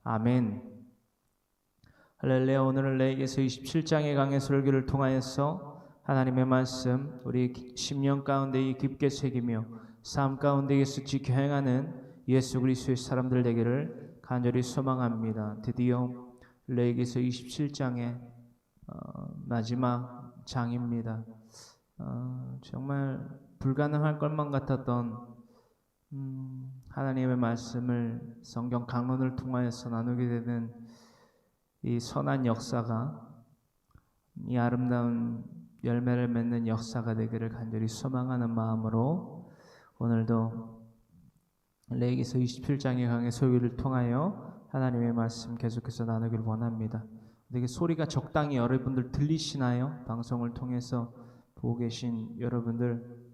아멘. 할렐루야. 오늘은 레위기서 27장의 강해 설교를 통하여서 하나님의 말씀 우리 심령 가운데 깊게 새기며 삶 가운데에서 지켜 행하는 예수 그리스도의 사람들 되기를 간절히 소망합니다. 드디어 레위기서 27장의 마지막 장입니다. 정말 불가능할 것만 같았던 하나님의 말씀을 성경 강론을 통하여서 나누게 되는 이 선한 역사가 이 아름다운 열매를 맺는 역사가 되기를 간절히 소망하는 마음으로 오늘도 레위기서 27장의 강의 소유를 통하여 하나님의 말씀 계속해서 나누길 원합니다. 되게 소리가 적당히 여러분들 들리시나요? 방송을 통해서 보고 계신 여러분들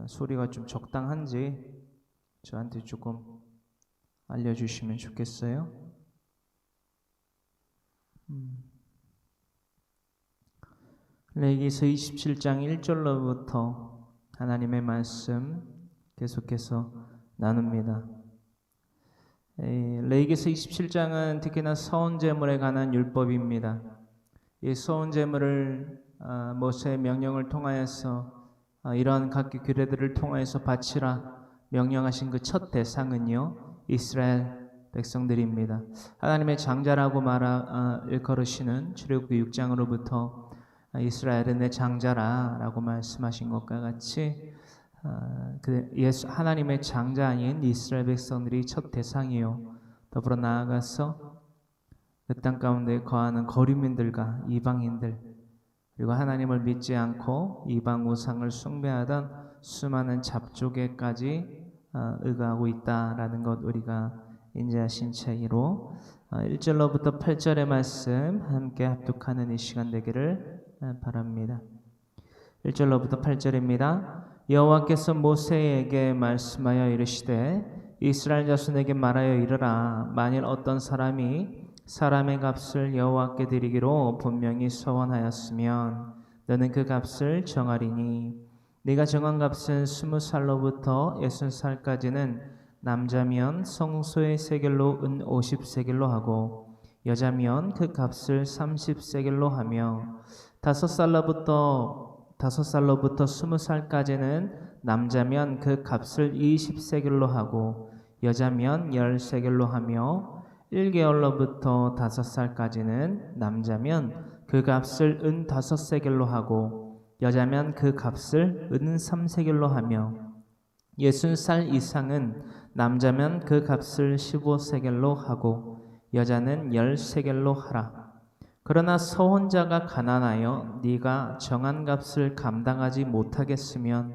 소리가 좀 적당한지 저한테 조금 알려주시면 좋겠어요. 레위기서 27장 1절로부터 하나님의 말씀 계속해서 나눕니다. 레위기서 27장은 특히나 서원제물에 관한 율법입니다. 이 서원제물을 모세의 명령을 통하여서 이러한 각기 규례들을 통하여서 바치라 명령하신 그 첫 대상은요 이스라엘 백성들입니다. 하나님의 장자라고 일컬으시는 출애굽기 6장으로부터 이스라엘은 내 장자라 라고 말씀하신 것과 같이 하나님의 장자인 이스라엘 백성들이 첫 대상이요 더불어 나아가서 그 땅 가운데 거하는 거류민들과 이방인들 그리고 하나님을 믿지 않고 이방 우상을 숭배하던 수많은 잡족에까지 의거하고 있다라는 것 우리가 인지하신 차이로 1절로부터 8절의 말씀 함께 합독하는 이 시간 되기를 바랍니다. 1절로부터 8절입니다. 여호와께서 모세에게 말씀하여 이르시되 이스라엘 자손에게 말하여 이르라. 만일 어떤 사람이 사람의 값을 여호와께 드리기로 분명히 서원하였으면 너는 그 값을 정하리니 네가 정한 값은 20살로부터 60살까지는 남자면 성소의 세겔로 은 50세겔로 하고 여자면 그 값을 30세겔로 하며 5살로부터 20살까지는 남자면 그 값을 20세겔로 하고 여자면 10세겔로 하며 1개월로부터 5살까지는 남자면 그 값을 은 5세겔로 하고 여자면 그 값을 은 3세겔로 하며 60살 이상은 남자면 그 값을 15세겔로 하고 여자는 10세겔로 하라. 그러나 서혼자가 가난하여 네가 정한 값을 감당하지 못하겠으면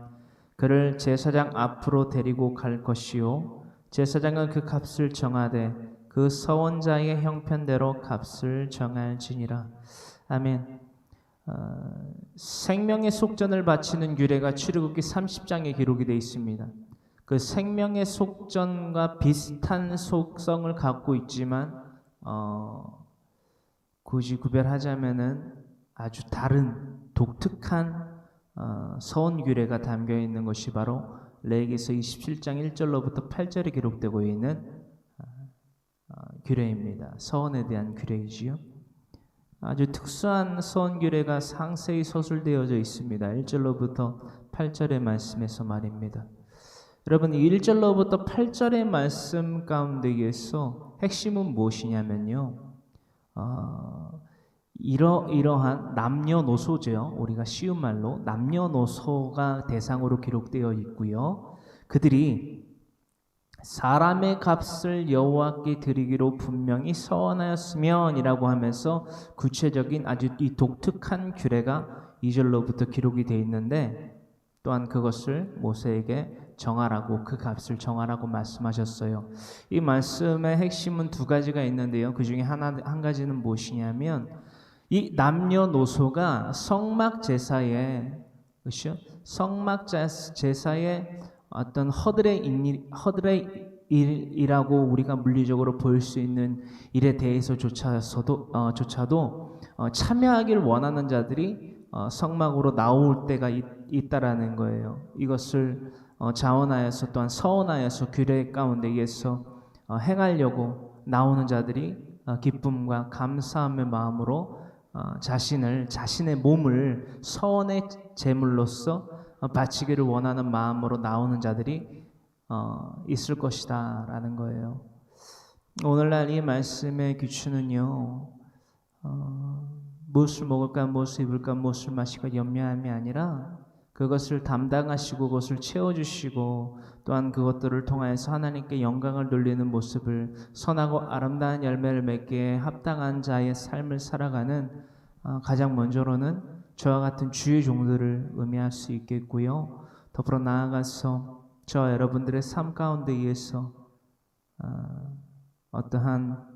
그를 제사장 앞으로 데리고 갈 것이요 제사장은 그 값을 정하되 그 서혼자의 형편대로 값을 정할지니라. 아멘. 생명의 속전을 바치는 규례가 출애굽기 30장에 기록이 되어 있습니다. 그 생명의 속전과 비슷한 속성을 갖고 있지만 굳이 구별하자면은 아주 다른 독특한 서원 규례가 담겨 있는 것이 바로 레위기서 27장 1절로부터 8절에 기록되고 있는 규례입니다. 서원에 대한 규례이지요. 아주 특수한 서원 규례가 상세히 서술되어져 있습니다. 1절로부터 8절의 말씀에서 말입니다. 여러분 1절로부터 8절의 말씀 가운데에서 핵심은 무엇이냐면요. 이러한 남녀노소죠. 우리가 쉬운 말로 남녀노소가 대상으로 기록되어 있고요. 그들이 사람의 값을 여호와께 드리기로 분명히 서원하였으면 이라고 하면서 구체적인 아주 이 독특한 규례가 2절로부터 기록이 되어 있는데 또한 그것을 모세에게 정하라고 그 값을 정하라고 말씀하셨어요. 이 말씀의 핵심은 두 가지가 있는데요. 그 중에 한 가지는 무엇이냐면 이 남녀노소가 성막 제사에 어떤 허들의 일이라고 우리가 물리적으로 볼 수 있는 일에 대해서조차도 참여하길 원하는 자들이 성막으로 나올 때가 있다라는 거예요. 이것을 자원하여서 또한 서원하여서 규례 가운데에서 행하려고 나오는 자들이 기쁨과 감사함의 마음으로 자신의 몸을 서원의 제물로서 바치기를 원하는 마음으로 나오는 자들이 있을 것이다 라는 거예요. 오늘날 이 말씀의 귀추는요, 무엇을 먹을까, 무엇을 입을까, 무엇을 마실까 염려함이 아니라 그것을 담당하시고 그것을 채워주시고 또한 그것들을 통하여서 하나님께 영광을 돌리는 모습을, 선하고 아름다운 열매를 맺기에 합당한 자의 삶을 살아가는, 가장 먼저로는 저와 같은 주의 종들을 의미할 수 있겠고요. 더불어 나아가서 저 여러분들의 삶 가운데에서 어떠한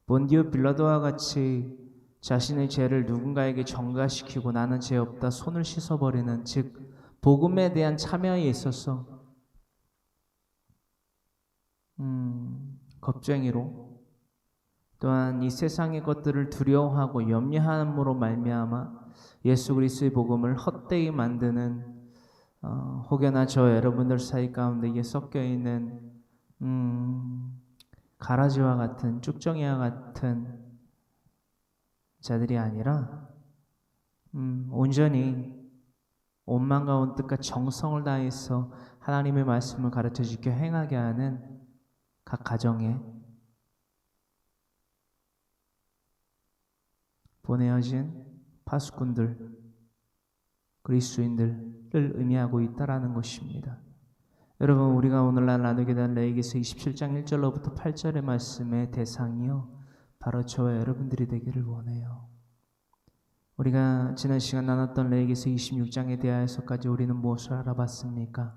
본디오 빌라도와 같이 자신의 죄를 누군가에게 전가시키고 나는 죄 없다 손을 씻어버리는, 즉 복음에 대한 참여에 있어서 겁쟁이로, 또한 이 세상의 것들을 두려워하고 염려함으로 말미암아 예수 그리스도의 복음을 헛되이 만드는, 혹여나 저 여러분들 사이 가운데에 섞여 있는 가라지와 같은, 쭉정이와 같은 자들이 아니라 온전히 온 마음과 온 뜻과 정성을 다해서 하나님의 말씀을 가르쳐 지켜 행하게 하는 각 가정에 보내어진 파수꾼들, 그리스도인들을 의미하고 있다라는 것입니다. 여러분, 우리가 오늘날 나누게 된 레위기서 27장 1절로부터 8절의 말씀의 대상이요, 바로 저와 여러분들이 되기를 원해요. 우리가 지난 시간 나눴던 레위기서 26장에 대하여서까지 우리는 무엇을 알아봤습니까?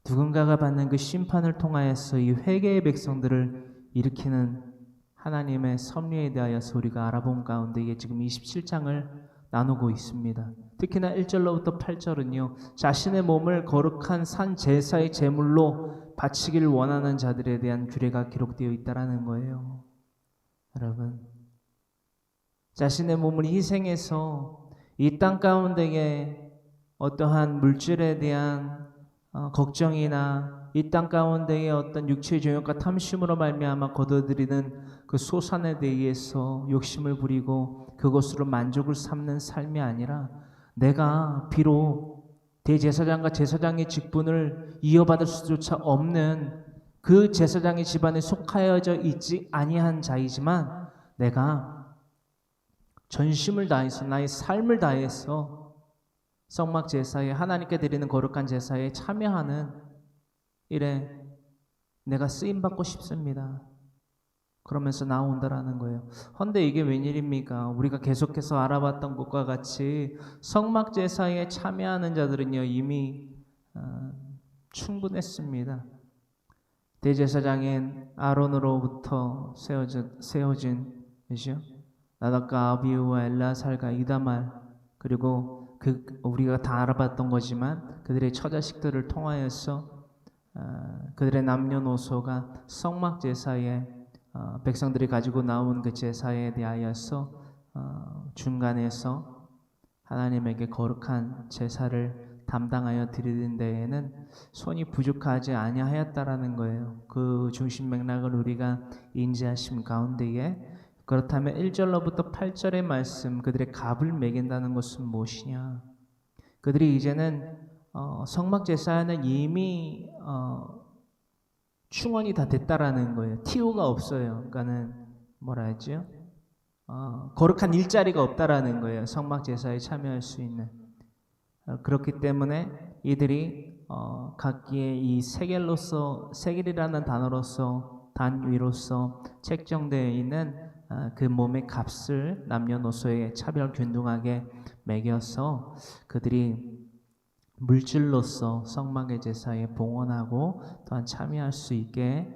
누군가가 받는 그 심판을 통하여서 이 회개의 백성들을 일으키는 하나님의 섭리에 대하여서 우리가 알아본 가운데 지금 27장을 나누고 있습니다. 특히나 1절로부터 8절은요, 자신의 몸을 거룩한 산 제사의 제물로 바치기를 원하는 자들에 대한 규례가 기록되어 있다는 거예요. 여러분, 자신의 몸을 희생해서 이 땅 가운데에 어떠한 물질에 대한 걱정이나 이 땅 가운데의 어떤 육체의 정욕과 탐심으로 말미암아 거둬들이는 그 소산에 대해서 욕심을 부리고 그것으로 만족을 삼는 삶이 아니라, 내가 비록 대제사장과 제사장의 직분을 이어받을 수조차 없는 그 제사장의 집안에 속하여져 있지 아니한 자이지만 내가 전심을 다해서 나의 삶을 다해서 성막 제사에, 하나님께 드리는 거룩한 제사에 참여하는 일에 내가 쓰임받고 싶습니다. 그러면서 나온다라는 거예요. 헌데 이게 웬일입니까? 우리가 계속해서 알아봤던 것과 같이 성막 제사에 참여하는 자들은요, 이미 충분했습니다. 대제사장인 아론으로부터 세워진 그죠? 나답과 아비후와 엘라살과 이다말, 그리고 우리가 다 알아봤던 거지만 그들의 처자식들을 통하여서 그들의 남녀노소가 성막 제사에 백성들이 가지고 나온 그 제사에 대하여서 중간에서 하나님에게 거룩한 제사를 담당하여 드리는 데에는 손이 부족하지 아니하였다라는 거예요. 그 중심 맥락을 우리가 인지하심 가운데에, 그렇다면 1절로부터 8절의 말씀, 그들의 값을 매긴다는 것은 무엇이냐? 그들이 이제는 성막 제사에는 이미 충원이 다 됐다라는 거예요. 티오가 없어요. 그러니까는 뭐라 했죠? 거룩한 일자리가 없다라는 거예요. 성막 제사에 참여할 수 있는. 그렇기 때문에 이들이 각기의 이 세겔이라는 단어로서, 단위로서 책정되어 있는 그 몸의 값을 남녀노소에게 차별균등하게 매겨서 그들이 물질로서 성막의 제사에 봉헌하고 또한 참여할 수 있게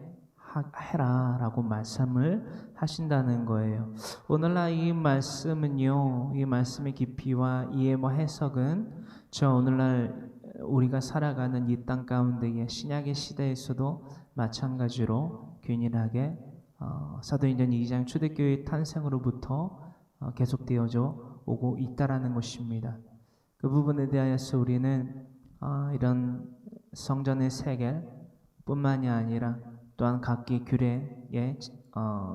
해라라고 말씀을 하신다는 거예요. 오늘날 이 말씀은요, 이 말씀의 깊이와 이해와 해석은 저 오늘날 우리가 살아가는 이 땅 가운데의 신약의 시대에서도 마찬가지로 균일하게 사도행전 2장 초대교회 탄생으로부터 계속되어져 오고 있다라는 것입니다. 그 부분에 대하여서 우리는 이런 성전의 세겔 뿐만이 아니라 또한 각기 규례의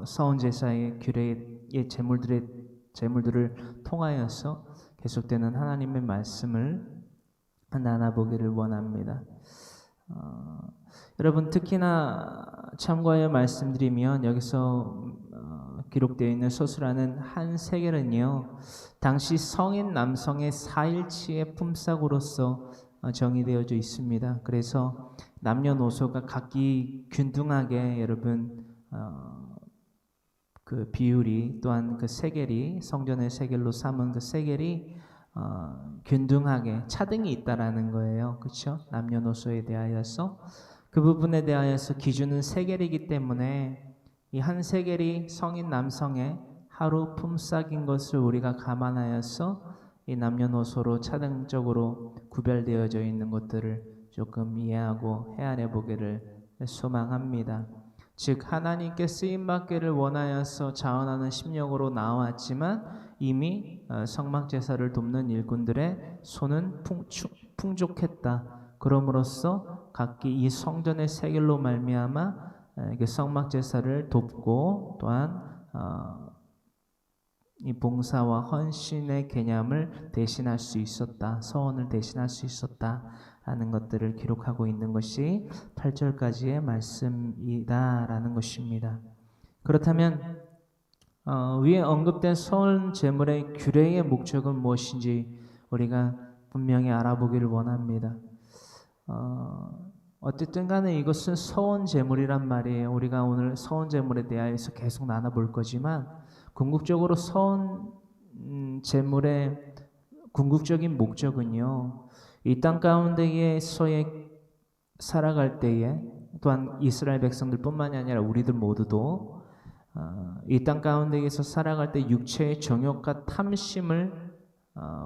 서온 제사의 규례의 제물들을 통하여서 계속되는 하나님의 말씀을 나눠보기를 원합니다. 여러분 특히나 참고하여 말씀드리면 여기서 기록되어 있는 소수라는 한 세겔은요 당시 성인 남성의 4일치의 품삯으로서 정의되어져 있습니다. 그래서 남녀노소가 각기 균등하게 여러분 그 비율이 또한 그 세겔이 성전의 세겔로 삼은 그 세겔이 균등하게 차등이 있다라는 거예요. 그렇죠? 남녀노소에 대하여서 그 부분에 대하여서 기준은 세겔이기 때문에 이 한 세겔이 성인 남성의 하루 품삯인 것을 우리가 감안하여서 이 남녀노소로 차등적으로 구별되어져 있는 것들을 조금 이해하고 헤아려 보기를 소망합니다. 즉 하나님께 쓰임받기를 원하여서 자원하는 심령으로 나왔지만 이미 성막제사를 돕는 일꾼들의 손은 풍족했다. 그럼으로써 각기 이 성전의 세겔로 말미암아 성막제사를 돕고 또한 이 봉사와 헌신의 개념을 대신할 수 있었다. 서원을 대신할 수 있었다. 라는 것들을 기록하고 있는 것이 8절까지의 말씀이다라는 것입니다. 그렇다면 위에 언급된 서원 제물의 규례의 목적은 무엇인지 우리가 분명히 알아보기를 원합니다. 어쨌든 간에 이것은 서원 제물이란 말이에요. 우리가 오늘 서원 제물에 대해서 계속 나눠볼 거지만 궁극적으로 서원 제물의 궁극적인 목적은요. 이 땅 가운데에서의 살아갈 때에 또한 이스라엘 백성들뿐만이 아니라 우리들 모두도 이 땅 가운데에서 살아갈 때 육체의 정욕과 탐심을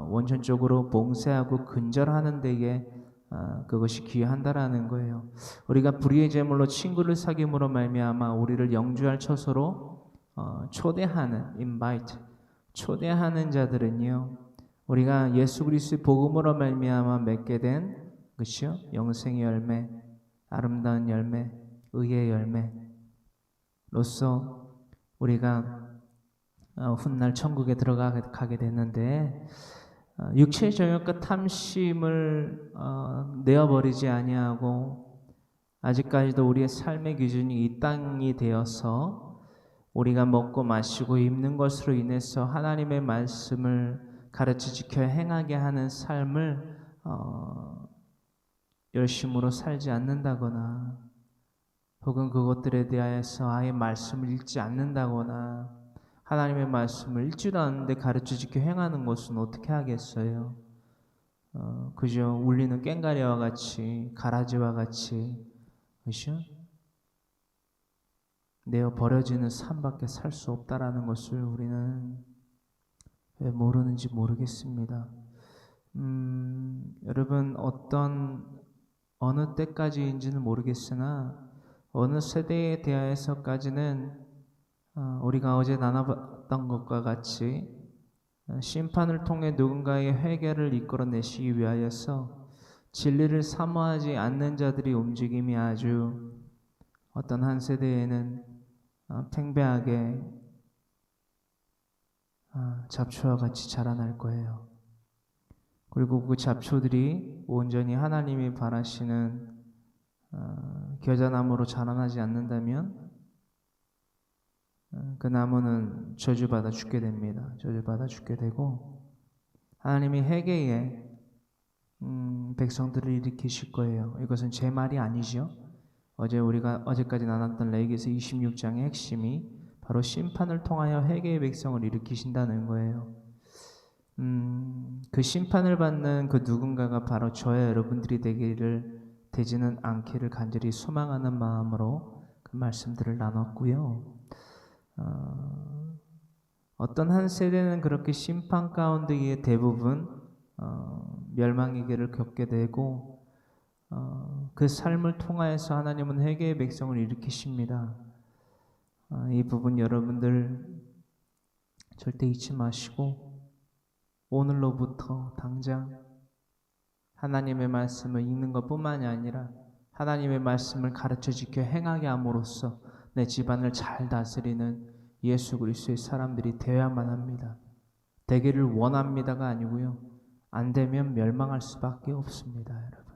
원천적으로 봉쇄하고 근절하는 데에 그것이 기여한다라는 거예요. 우리가 불의의 제물로 친구를 사귐으로 말미암아 우리를 영주할 처소로 초대하는 invite 초대하는 자들은요. 우리가 예수 그리스도의 복음으로 말미암아 맺게 된 그렇죠? 영생의 열매, 아름다운 열매, 의의 열매로서 우리가 훗날 천국에 들어가게 되는데 육체의 정욕과 탐심을 내어버리지 아니하고 아직까지도 우리의 삶의 기준이 이 땅이 되어서 우리가 먹고 마시고 입는 것으로 인해서 하나님의 말씀을 가르쳐 지켜 행하게 하는 삶을 열심으로 살지 않는다거나 혹은 그것들에 대하여서 아예 말씀을 읽지 않는다거나 하나님의 말씀을 읽지도 않는데 가르쳐 지켜 행하는 것은 어떻게 하겠어요? 그저 울리는 꽹과리와 같이 가라지와 같이 그죠? 내어 버려지는 삶밖에 살 수 없다라는 것을 우리는 왜 모르는지 모르겠습니다. 여러분 어느 때까지인지는 모르겠으나 어느 세대에 대하여서까지는 우리가 어제 나눠봤던 것과 같이 심판을 통해 누군가의 회개를 이끌어내시기 위하여서 진리를 사모하지 않는 자들이 움직임이 아주 어떤 한 세대에는 팽배하게 잡초와 같이 자라날 거예요. 그리고 그 잡초들이 온전히 하나님이 바라시는 겨자나무로 자라나지 않는다면 그 나무는 저주받아 죽게 됩니다. 저주받아 죽게 되고 하나님이 회개에 백성들을 일으키실 거예요. 이것은 제 말이 아니죠. 어제까지 나눴던 레위기서 26장의 핵심이 바로 심판을 통하여 회개의 백성을 일으키신다는 거예요. 그 심판을 받는 그 누군가가 바로 저와 여러분들이 되지는 않기를 간절히 소망하는 마음으로 그 말씀들을 나눴고요. 어떤 한 세대는 그렇게 심판 가운데에 대부분 멸망의 길을 겪게 되고 그 삶을 통하여서 하나님은 회개의 백성을 일으키십니다. 이 부분 여러분들 절대 잊지 마시고 오늘로부터 당장 하나님의 말씀을 읽는 것뿐만이 아니라 하나님의 말씀을 가르쳐 지켜 행하게 함으로써 내 집안을 잘 다스리는 예수 그리스도의 사람들이 되어야만 합니다. 되기를 원합니다가 아니고요. 안 되면 멸망할 수밖에 없습니다, 여러분.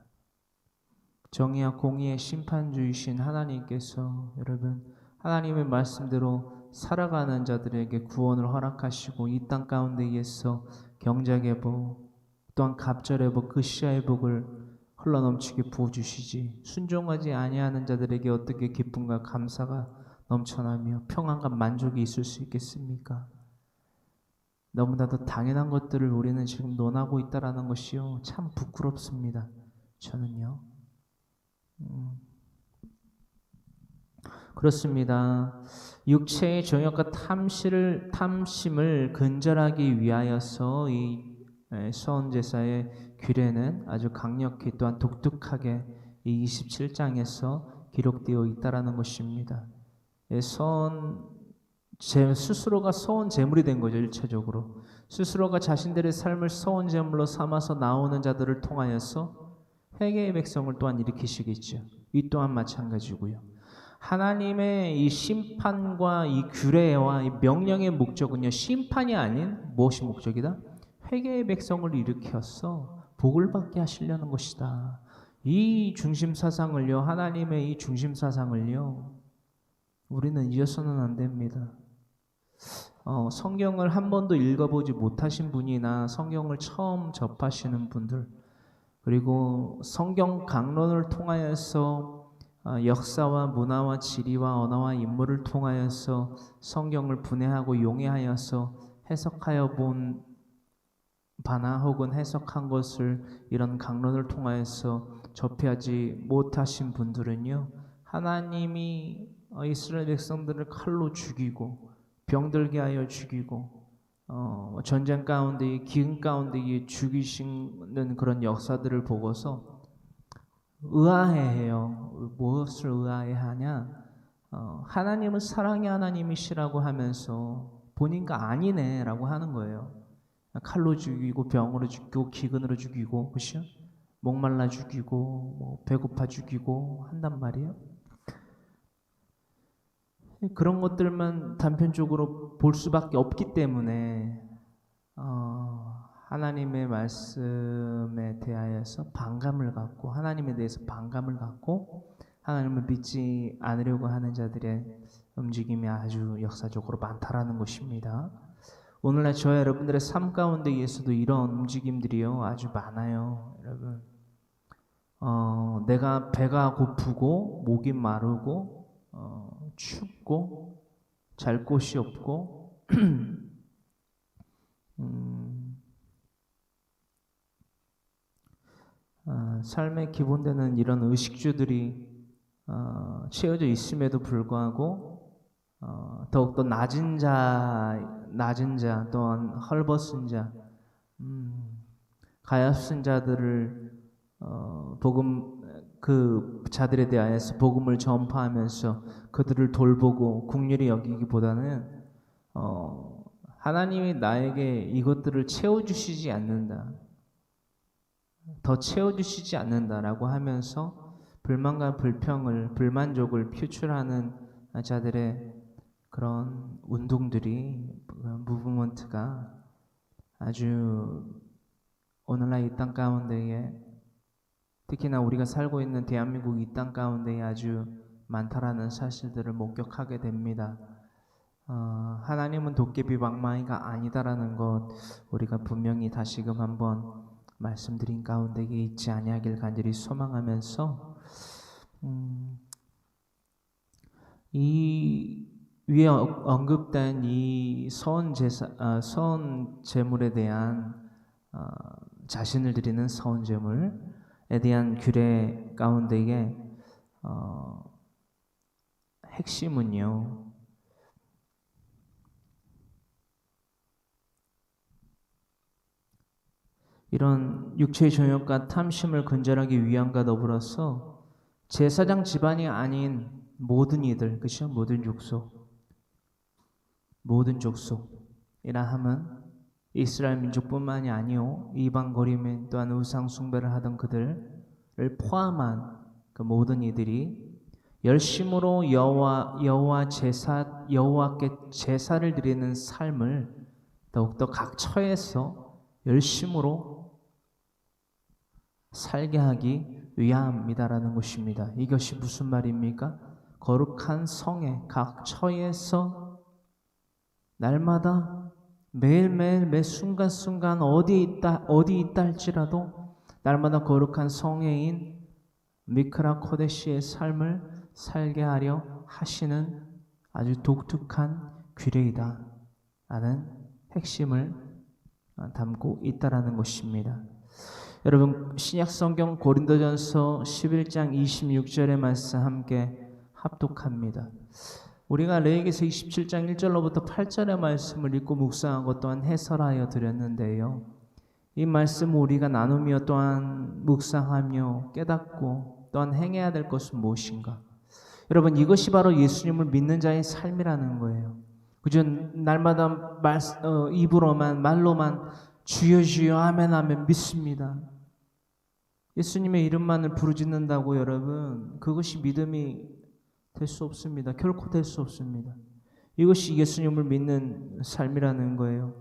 정의와 공의의 심판주이신 하나님께서 여러분 하나님의 말씀대로 살아가는 자들에게 구원을 허락하시고 이 땅 가운데에서 경작의 복 또한 갑절의 복 그 시야의 복을 흘러넘치게 부어주시지 순종하지 아니하는 자들에게 어떻게 기쁨과 감사가 넘쳐나며 평안과 만족이 있을 수 있겠습니까? 너무나도 당연한 것들을 우리는 지금 논하고 있다는 것이요 참 부끄럽습니다. 저는요. 그렇습니다. 육체의 정욕과 탐심을 근절하기 위하여서 이 서원제사의 규례는 아주 강력히 또한 독특하게 이 27장에서 기록되어 있다라는 것입니다. 스스로가 서원 제물이 된 거죠. 일차적으로 스스로가 자신들의 삶을 서원 제물로 삼아서 나오는 자들을 통하여서 회개의 백성을 또한 일으키시겠죠. 이 또한 마찬가지고요. 하나님의 이 심판과 이 규례와 이 명령의 목적은요, 심판이 아닌 무엇이 목적이다? 회개의 백성을 일으켜서 복을 받게 하시려는 것이다. 이 중심 사상을요, 하나님의 이 중심 사상을요, 우리는 잊어서는 안 됩니다. 성경을 한 번도 읽어보지 못하신 분이나 성경을 처음 접하시는 분들, 그리고 성경 강론을 통하여서 역사와 문화와 지리와 언어와 인물을 통하여서 성경을 분해하고 용해하여서 해석하여 본 바나 혹은 해석한 것을 이런 강론을 통하여서 접하지 못하신 분들은요, 하나님이 이스라엘 백성들을 칼로 죽이고 병들게 하여 죽이고 전쟁 가운데 기근 가운데 죽이시는 그런 역사들을 보고서 의아해해요. 무엇을 의아해하냐? 하나님은 사랑의 하나님이시라고 하면서 보니까 아니네라고 하는 거예요. 칼로 죽이고 병으로 죽이고 기근으로 죽이고 그렇죠? 목말라 죽이고 뭐 배고파 죽이고 한단 말이에요. 그런 것들만 단편적으로 볼 수밖에 없기 때문에 하나님의 말씀에 대하여서 반감을 갖고 하나님에 대해서 반감을 갖고 하나님을 믿지 않으려고 하는 자들의 움직임이 아주 역사적으로 많다라는 것입니다. 오늘날 저와 여러분들의 삶 가운데에서도 이런 움직임들이요 아주 많아요, 여러분. 내가 배가 고프고 목이 마르고 춥고 잘 곳이 없고 삶의 기본되는 이런 의식주들이 채워져 있음에도 불구하고 더욱더 낮은 자 또한 헐벗은 자 가엾은 자들을 복음 그 자들에 대하여서 복음을 전파하면서 그들을 돌보고 긍휼히 여기기보다는 하나님이 나에게 이것들을 채워주시지 않는다, 더 채워주시지 않는다라고 하면서 불만과 불평을 불만족을 표출하는 자들의 그런 운동들이 무브먼트가 아주 오늘날 이 땅 가운데에 특히나 우리가 살고 있는 대한민국 이 땅 가운데에 아주 많다라는 사실들을 목격하게 됩니다. 하나님은 도깨비 방망이가 아니다라는 것 우리가 분명히 다시금 한번 말씀드린 가운데에 있지 아니하길 간절히 소망하면서 이 위에 언급된 이 서원 제물에 대한 자신을 드리는 서원 제물에 대한 규례 가운데에 핵심은요, 이런 육체의 정욕과 탐심을 근절하기 위함과 더불어서 제사장 집안이 아닌 모든 이들, 그렇죠? 모든 족속이라 함은 이스라엘 민족뿐만이 아니요 이방 거리민 또한 우상 숭배를 하던 그들을 포함한 그 모든 이들이 열심으로 여호와께 제사를 드리는 삶을 더욱더 각 처에서 열심으로 살게 하기 위함이다라는 것입니다. 이것이 무슨 말입니까? 거룩한 성에 각 처에서 날마다 매일매일 매 순간순간 어디 있다 할지라도 날마다 거룩한 성회인 미크라 코데시의 삶을 살게 하려 하시는 아주 독특한 규례이다 라는 핵심을 담고 있다라는 것입니다. 여러분, 신약성경 고린도전서 11장 26절의 말씀 함께 합독합니다. 우리가 레위기서 27장 1절로부터 8절의 말씀을 읽고 묵상하고 또한 해설하여 드렸는데요. 이 말씀을 우리가 나누며 또한 묵상하며 깨닫고 또한 행해야 될 것은 무엇인가? 여러분, 이것이 바로 예수님을 믿는 자의 삶이라는 거예요. 그저 날마다 입으로만 말로만 주여 주여 아멘 아멘 믿습니다. 예수님의 이름만을 부르짖는다고 여러분, 그것이 믿음이 될 수 없습니다. 결코 될 수 없습니다. 이것이 예수님을 믿는 삶이라는 거예요.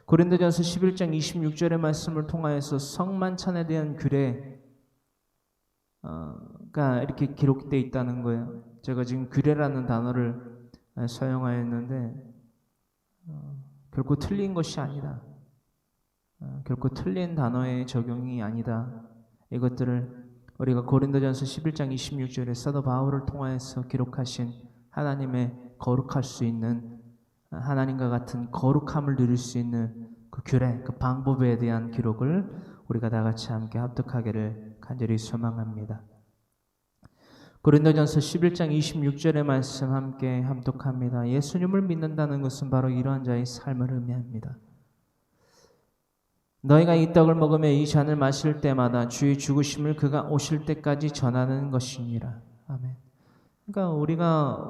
고린도전서 11장 26절의 말씀을 통하여서 성만찬에 대한 규례가 이렇게 기록되어 있다는 거예요. 제가 지금 규례라는 단어를 사용하였는데 결코 틀린 것이 아니다. 결코 틀린 단어의 적용이 아니다. 이것들을 우리가 고린도전서 11장 26절에 사도 바울을 통하여서 기록하신 하나님의 거룩할 수 있는 하나님과 같은 거룩함을 누릴 수 있는 그 규례, 그 방법에 대한 기록을 우리가 다 같이 함께 합독하기를 간절히 소망합니다. 고린도전서 11장 26절의 말씀 함께 합독합니다. 예수님을 믿는다는 것은 바로 이러한 자의 삶을 의미합니다. 너희가 이 떡을 먹으며 이 잔을 마실 때마다 주의 죽으심을 그가 오실 때까지 전하는 것이니라. 아멘. 그러니까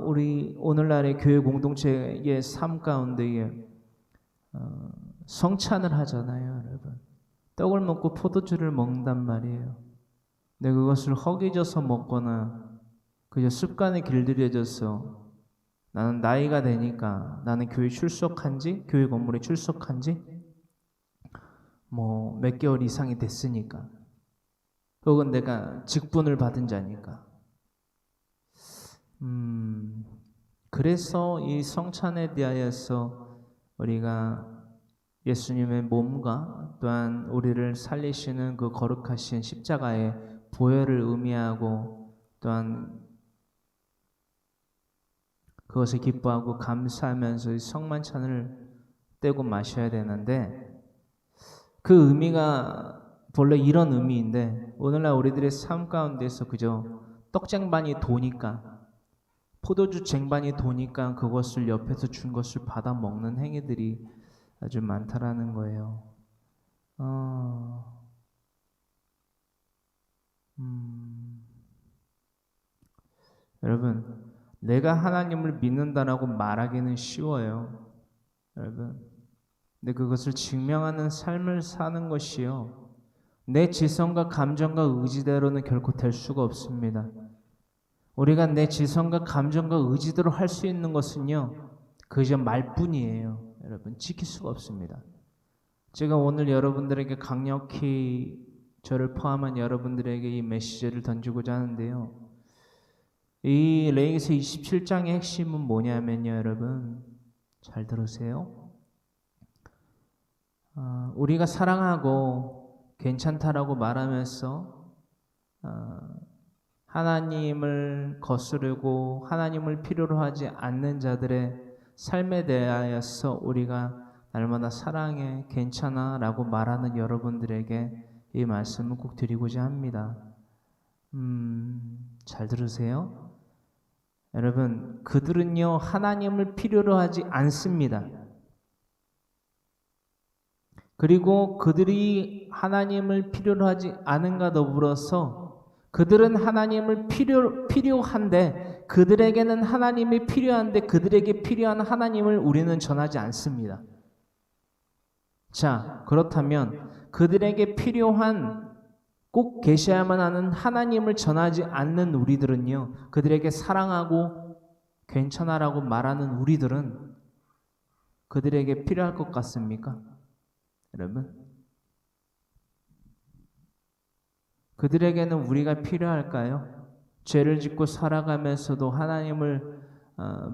우리 오늘날의 교회 공동체의 삶 가운데에 성찬을 하잖아요, 여러분. 떡을 먹고 포도주를 먹는단 말이에요. 근데 그것을 허기져서 먹거나 그저 습관에 길들여져서 나는 나이가 되니까 나는 교회 출석한지 교회 건물에 출석한지 몇 개월 이상이 됐으니까 혹은 내가 직분을 받은 자니까 그래서 이 성찬에 대하여서 우리가 예수님의 몸과 또한 우리를 살리시는 그 거룩하신 십자가의 보혈을 의미하고 또한 그것을 기뻐하고 감사하면서 성만찬을 떼고 마셔야 되는데 그 의미가 본래 이런 의미인데 오늘날 우리들의 삶 가운데서 그저 떡쟁반이 도니까 포도주 쟁반이 도니까 그것을 옆에서 준 것을 받아 먹는 행위들이 아주 많다라는 거예요. 여러분, 내가 하나님을 믿는다라고 말하기는 쉬워요. 여러분, 근데 그것을 증명하는 삶을 사는 것이요, 내 지성과 감정과 의지대로는 결코 될 수가 없습니다. 우리가 내 지성과 감정과 의지대로 할 수 있는 것은요, 그저 말뿐이에요. 여러분, 지킬 수가 없습니다. 제가 오늘 여러분들에게 강력히 저를 포함한 여러분들에게 이 메시지를 던지고자 하는데요, 이 레위기서 27장의 핵심은 뭐냐면요, 여러분 잘 들으세요. 우리가 사랑하고 괜찮다라고 말하면서 하나님을 거스르고 하나님을 필요로 하지 않는 자들의 삶에 대하여서 우리가 날마다 사랑해, 괜찮아 라고 말하는 여러분들에게 이 말씀을 꼭 드리고자 합니다. 잘 들으세요. 여러분, 그들은요 하나님을 필요로 하지 않습니다. 그리고 그들이 하나님을 필요로 하지 않은가 더불어서 그들은 하나님을 필요한데 그들에게는 하나님이 필요한데 그들에게 필요한 하나님을 우리는 전하지 않습니다. 자, 그렇다면 그들에게 필요한 꼭 계셔야만 하는 하나님을 전하지 않는 우리들은요, 그들에게 사랑하고 괜찮아라고 말하는 우리들은 그들에게 필요할 것 같습니까? 여러분, 그들에게는 우리가 필요할까요? 죄를 짓고 살아가면서도 하나님을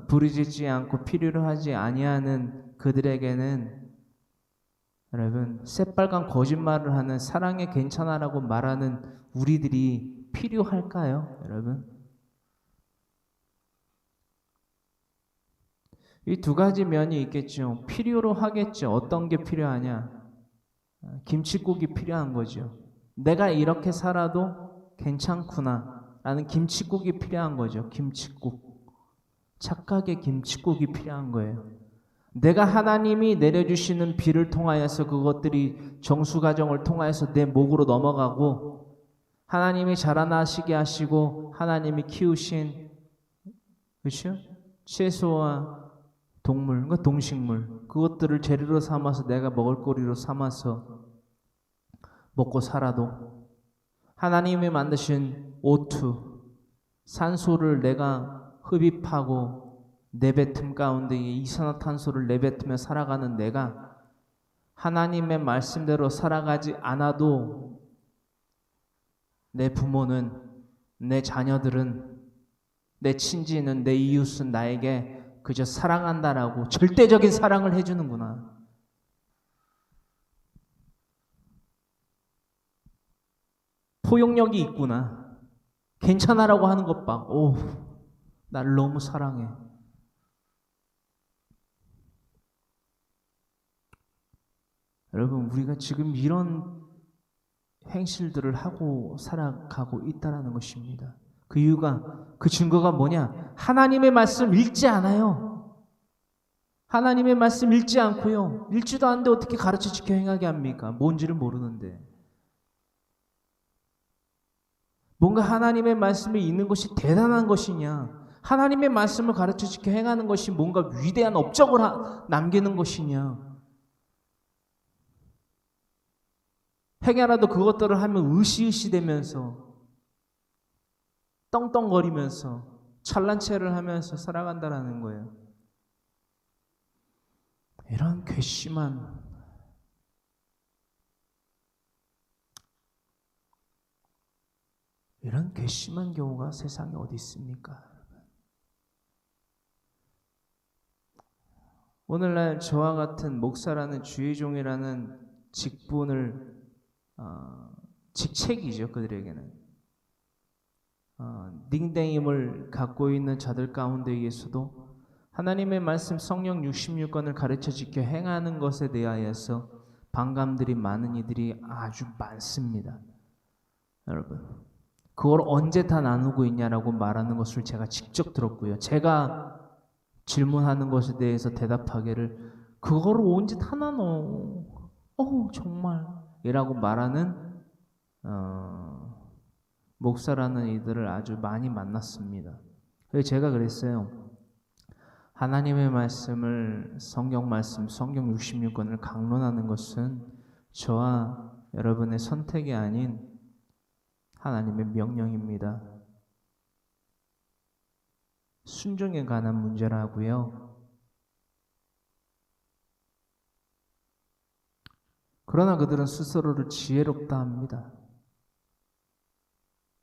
부르짖지 않고 필요로 하지 아니하는 그들에게는, 여러분, 새빨간 거짓말을 하는 사랑에 괜찮아라고 말하는 우리들이 필요할까요? 여러분, 이 두 가지 면이 있겠죠. 필요로 하겠죠. 어떤 게 필요하냐? 김칫국이 필요한 거죠. 내가 이렇게 살아도 괜찮구나 라는 김칫국이 필요한 거죠. 김칫국. 착각의 김칫국이 필요한 거예요. 내가 하나님이 내려주시는 비를 통하여서 그것들이 정수가정을 통하여서 내 목으로 넘어가고, 하나님이 자라나시게 하시고 하나님이 키우신, 그렇죠? 채소와 동물, 그러니까 동식물, 그것들을 재료로 삼아서 내가 먹을거리로 삼아서 먹고 살아도, 하나님이 만드신 O2, 산소를 내가 흡입하고 내뱉음 가운데 이산화탄소를 내뱉으며 살아가는 내가 하나님의 말씀대로 살아가지 않아도 내 부모는, 내 자녀들은, 내 친지는, 내 이웃은 나에게 그저 사랑한다라고 절대적인 사랑을 해주는구나. 포용력이 있구나. 괜찮아라고 하는 것 봐. 오, 나를 너무 사랑해. 여러분, 우리가 지금 이런 행실들을 하고 살아가고 있다라는 것입니다. 그 이유가, 그 증거가 뭐냐? 하나님의 말씀 읽지 않아요. 하나님의 말씀 읽지 않고요. 읽지도 않는데 어떻게 가르쳐 지켜 행하게 합니까? 뭔지를 모르는데. 뭔가 하나님의 말씀을 읽는 것이 대단한 것이냐? 하나님의 말씀을 가르쳐 지켜 행하는 것이 뭔가 위대한 업적을 남기는 것이냐? 행여라도 그것들을 하면 으시으시되면서 떵떵거리면서 찬란체를 하면서 살아간다라는 거예요. 이런 괘씸한 경우가 세상에 어디 있습니까? 오늘날 저와 같은 목사라는 주의종이라는 직분을, 직책이죠, 그들에게는. 닉네임을 갖고 있는 자들 가운데에서도 하나님의 말씀 성령 66권을 가르쳐 지켜 행하는 것에 대하여서 반감들이 많은 이들이 아주 많습니다. 여러분, 그걸 언제 다 나누고 있냐라고 말하는 것을 제가 직접 들었고요. 제가 질문하는 것에 대해서 대답하기를, 그거를 언제 다 나눠? 정말 이라고 말하는 목사라는 이들을 아주 많이 만났습니다. 그래서 제가 그랬어요. 하나님의 말씀을, 성경 말씀, 성경 66권을 강론하는 것은 저와 여러분의 선택이 아닌 하나님의 명령입니다. 순종에 관한 문제라고요. 그러나 그들은 스스로를 지혜롭다 합니다.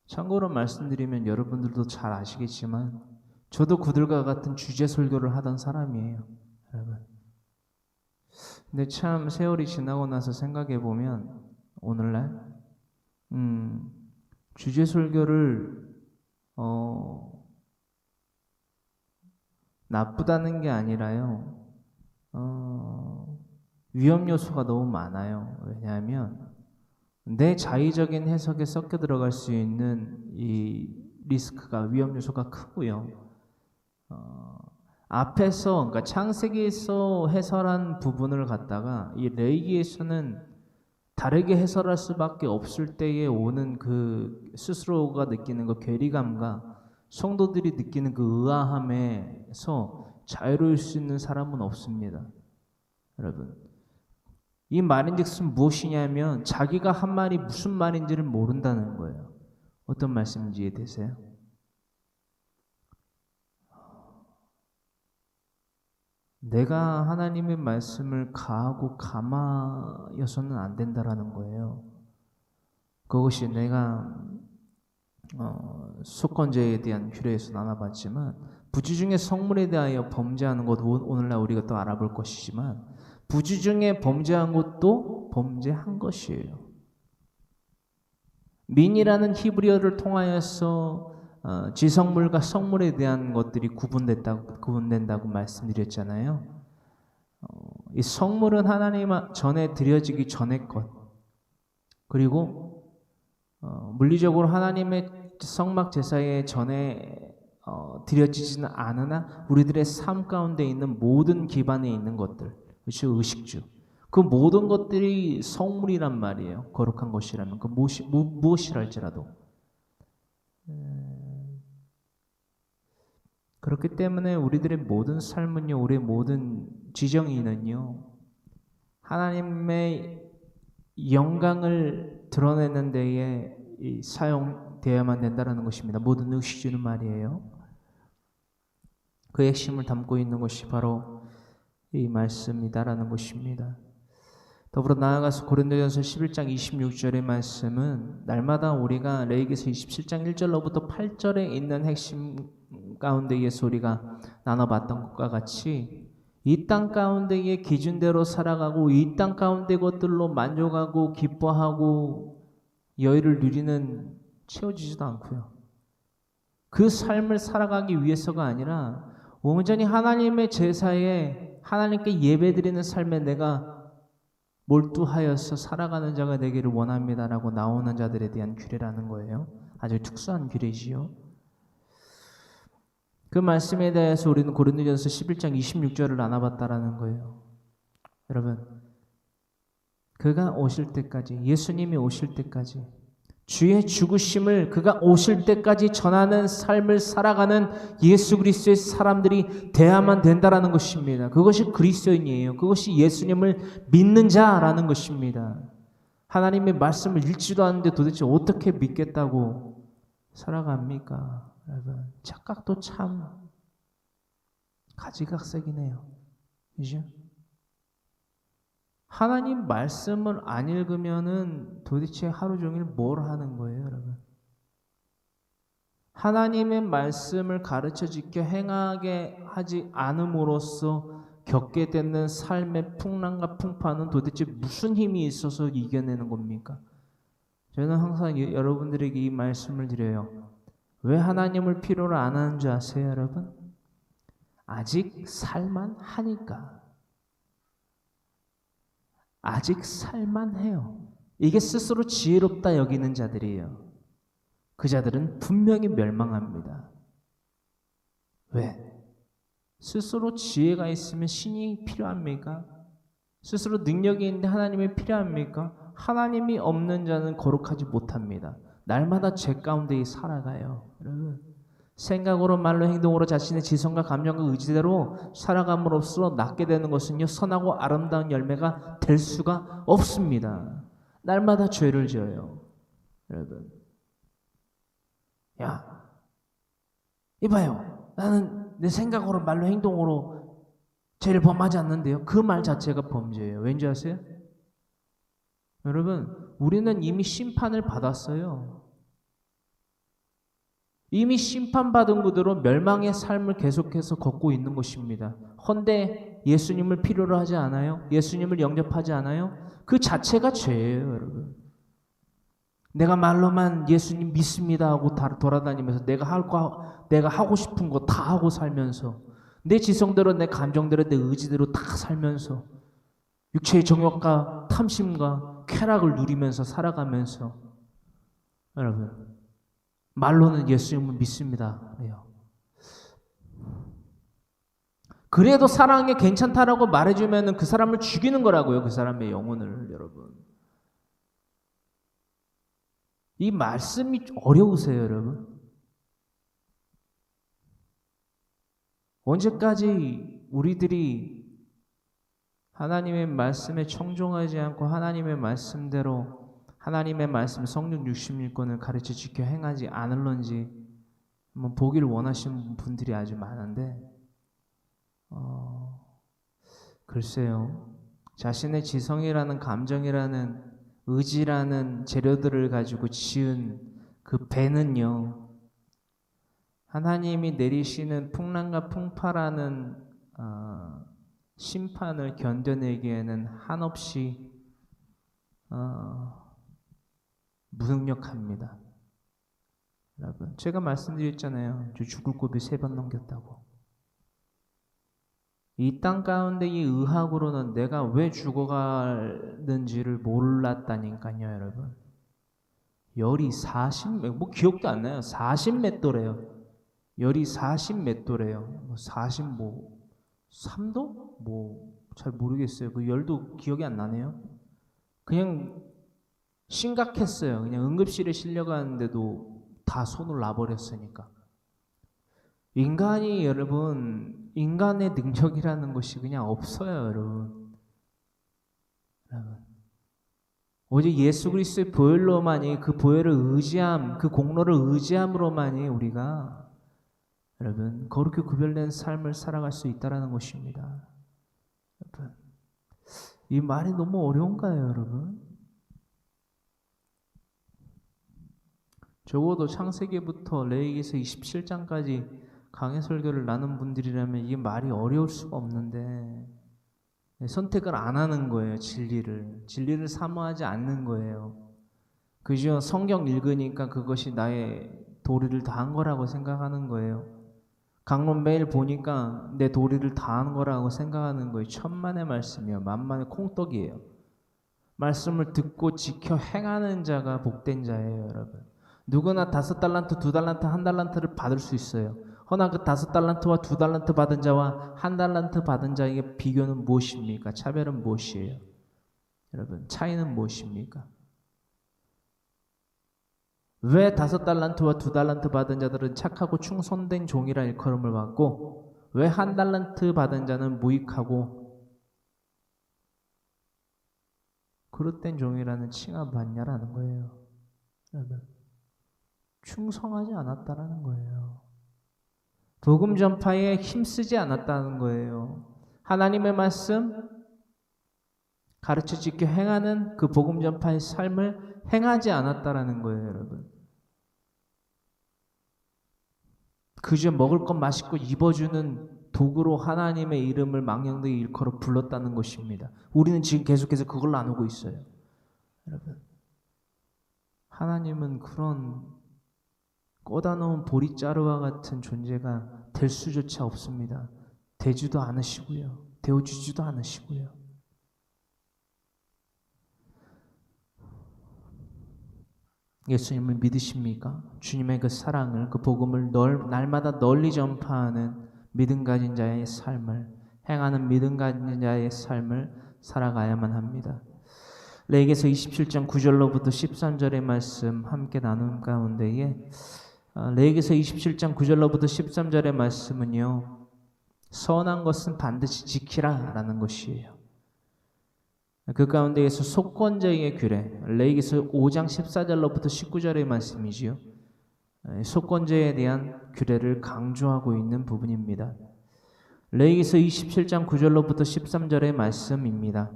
참고로 말씀드리면 여러분들도 잘 아시겠지만 저도 그들과 같은 주제 설교를 하던 사람이에요, 여러분. 근데 참 세월이 지나고 나서 생각해 보면 오늘날 주제 설교를 나쁘다는 게 아니라요. 위험 요소가 너무 많아요. 왜냐하면 내 자의적인 해석에 섞여 들어갈 수 있는 이 리스크가, 위험 요소가 크고요. 앞에서, 그러니까 창세기에서 해설한 부분을 갖다가 이 레위기에서는 다르게 해설할 수밖에 없을 때에 오는 그 스스로가 느끼는 그 괴리감과 성도들이 느끼는 그 의아함에서 자유로울 수 있는 사람은 없습니다. 여러분, 이 말인즉슨 무엇이냐면 자기가 한 말이 무슨 말인지를 모른다는 거예요. 어떤 말씀인지 이해되세요? 내가 하나님의 말씀을 가하고 감하여서는 안 된다라는 거예요. 그것이 내가 속건제에 대한 규례에서 나눠봤지만 부지중에 성물에 대하여 범죄하는 것 오늘날 우리가 또 알아볼 것이지만 부지중에 범죄한 것도 범죄한 것이에요. 민이라는 히브리어를 통하여서 지성물과 성물에 대한 것들이 구분된다고 말씀드렸잖아요. 이 성물은 하나님 전에 드려지기 전의 것, 그리고 물리적으로 하나님의 성막 제사에 전에 드려지지는 않으나 우리들의 삶 가운데 있는 모든 기반에 있는 것들, 그렇죠? 의식주, 그 모든 것들이 성물이란 말이에요. 거룩한 것이라면 그 무엇이랄지라도. 그렇기 때문에 우리들의 모든 삶은요, 우리의 모든 지정의는요, 하나님의 영광을 드러내는 데에 사용되어야만 된다는 것입니다. 모든 의식주는 말이에요. 그 핵심을 담고 있는 것이 바로 이 말씀이다라는 것입니다. 더불어 나아가서 고린도전서 11장 26절의 말씀은 날마다 우리가 레위기서 27장 1절로부터 8절에 있는 핵심 가운데에서 우리가 나눠봤던 것과 같이 이 땅 가운데의 기준대로 살아가고 이 땅 가운데 것들로 만족하고 기뻐하고 여유를 누리는 채워지지도 않고요. 그 삶을 살아가기 위해서가 아니라 온전히 하나님의 제사에 하나님께 예배드리는 삶에 내가 몰두하여서 살아가는 자가 되기를 원합니다라고 나오는 자들에 대한 규례라는 거예요. 아주 특수한 규례지요. 그 말씀에 대해서 우리는 고린도전서 11장 26절을 나눠봤다라는 거예요. 여러분, 그가 오실 때까지, 예수님이 오실 때까지, 주의 죽으심을 그가 오실 때까지 전하는 삶을 살아가는 예수 그리스도의 사람들이 돼야만 된다라는 것입니다. 그것이 그리스도인이에요. 그것이 예수님을 믿는 자라는 것입니다. 하나님의 말씀을 읽지도 않는데 도대체 어떻게 믿겠다고 살아갑니까? 여러분, 착각도 참 가지각색이네요. 그죠? 하나님 말씀을 안 읽으면은 도대체 하루 종일 뭘 하는 거예요, 여러분? 하나님의 말씀을 가르쳐 지켜 행하게 하지 않음으로써 겪게 되는 삶의 풍랑과 풍파는 도대체 무슨 힘이 있어서 이겨내는 겁니까? 저는 항상 여러분들에게 이 말씀을 드려요. 왜 하나님을 필요로 안 하는 줄 아세요, 여러분? 아직 살만하니까. 아직 살만해요. 이게 스스로 지혜롭다 여기는 자들이에요. 그 자들은 분명히 멸망합니다. 왜? 스스로 지혜가 있으면 신이 필요합니까? 스스로 능력이 있는데 하나님이 필요합니까? 하나님이 없는 자는 거룩하지 못합니다. 날마다 죄 가운데 살아가요. 여러분, 생각으로 말로 행동으로 자신의 지성과 감정과 의지대로 살아감으로써 낳게 되는 것은요, 선하고 아름다운 열매가 될 수가 없습니다. 날마다 죄를 지어요. 여러분, 야, 이봐요, 나는 내 생각으로 말로 행동으로 죄를 범하지 않는데요. 그 말 자체가 범죄예요. 왠지 아세요? 여러분, 우리는 이미 심판을 받았어요. 이미 심판받은 그대로 멸망의 삶을 계속해서 걷고 있는 것입니다. 헌데 예수님을 필요로 하지 않아요? 예수님을 영접하지 않아요? 그 자체가 죄예요, 여러분. 내가 말로만 예수님 믿습니다 하고 돌아다니면서 내가 하고 싶은 거 다 하고 살면서 내 지성대로, 내 감정대로, 내 의지대로 다 살면서 육체의 정욕과 탐심과 쾌락을 누리면서 살아가면서 여러분, 말로는 예수님을 믿습니다. 그래도 사랑이 괜찮다라고 말해주면 그 사람을 죽이는 거라고요. 그 사람의 영혼을. 여러분, 이 말씀이 어려우세요, 여러분? 언제까지 우리들이 하나님의 말씀에 청종하지 않고 하나님의 말씀대로 하나님의 말씀 성령 66권을 가르쳐 지켜 행하지 않을런지 보기를 원하시는 분들이 아주 많은데 글쎄요. 자신의 지성이라는 감정이라는 의지라는 재료들을 가지고 지은 그 배는요. 하나님이 내리시는 풍랑과 풍파라는 심판을 견뎌내기에는 한없이 무능력합니다. 여러분, 제가 말씀드렸잖아요. 저 죽을 고비 3번 넘겼다고. 이 땅 가운데 이 의학으로는 내가 왜 죽어가는지를 몰랐다니까요, 여러분. 열이 40, 기억도 안 나요. 40몇 도래요. 열이 40몇 도래요. 3도? 잘 모르겠어요. 그 열도 기억이 안 나네요. 그냥 심각했어요. 그냥 응급실에 실려가는데도 다 손을 놔버렸으니까. 인간이 여러분, 인간의 능력이라는 것이 그냥 없어요, 여러분. 오직 예수 그리스도의 보혈로만이 그 보혈을 의지함, 그 공로를 의지함으로만이 우리가 여러분 거룩히 구별된 삶을 살아갈 수 있다라는 것입니다. 여러분, 이 말이 너무 어려운가요, 여러분? 적어도 창세기부터 레위기서 27장까지 강해 설교를 나눈 분들이라면 이게 말이 어려울 수가 없는데 선택을 안 하는 거예요. 진리를 사모하지 않는 거예요. 그죠? 성경 읽으니까 그것이 나의 도리를 다한 거라고 생각하는 거예요. 강론 매일 보니까 내 도리를 다한 거라고 생각하는 거예요. 천만의 말씀이요, 만만의 콩떡이에요. 말씀을 듣고 지켜 행하는 자가 복된 자예요, 여러분. 누구나 5달란트, 2달란트, 1달란트를 받을 수 있어요. 허나 그 5달란트와 2달란트 받은 자와 1달란트 받은 자에게 비교는 무엇입니까? 차별은 무엇이에요? 여러분, 차이는 무엇입니까? 왜 5달란트와 2달란트 받은 자들은 착하고 충성된 종이라 일컬음을 받고 왜 1달란트 받은 자는 무익하고 그릇된 종이라는 칭함을 받냐라는 거예요. 여러분, 충성하지 않았다라는 거예요. 복음 전파에 힘쓰지 않았다는 거예요. 하나님의 말씀 가르쳐 지켜 행하는 그 복음 전파의 삶을 행하지 않았다라는 거예요, 여러분. 그저 먹을 것 맛있고 입어주는 도구로 하나님의 이름을 망령되이 일컬어 불렀다는 것입니다. 우리는 지금 계속해서 그걸 나누고 있어요. 여러분, 하나님은 그런 꽂아놓은 보리자루와 같은 존재가 될 수조차 없습니다. 되지도 않으시고요. 되어주지도 않으시고요. 예수님을 믿으십니까? 주님의 그 사랑을, 그 복음을 날마다 널리 전파하는 믿음 가진 자의 삶을, 행하는 믿음 가진 자의 삶을 살아가야만 합니다. 레위기서 27장 9절로부터 13절의 말씀 함께 나눈 가운데에 레위기서 27장 9절로부터 13절의 말씀은요, 선한 것은 반드시 지키라 라는 것이에요. 그 가운데에서 속건제의 규례, 레위기서 5장 14절로부터 19절의 말씀이지요. 속건제에 대한 규례를 강조하고 있는 부분입니다. 레위기서 27장 9절로부터 13절의 말씀입니다.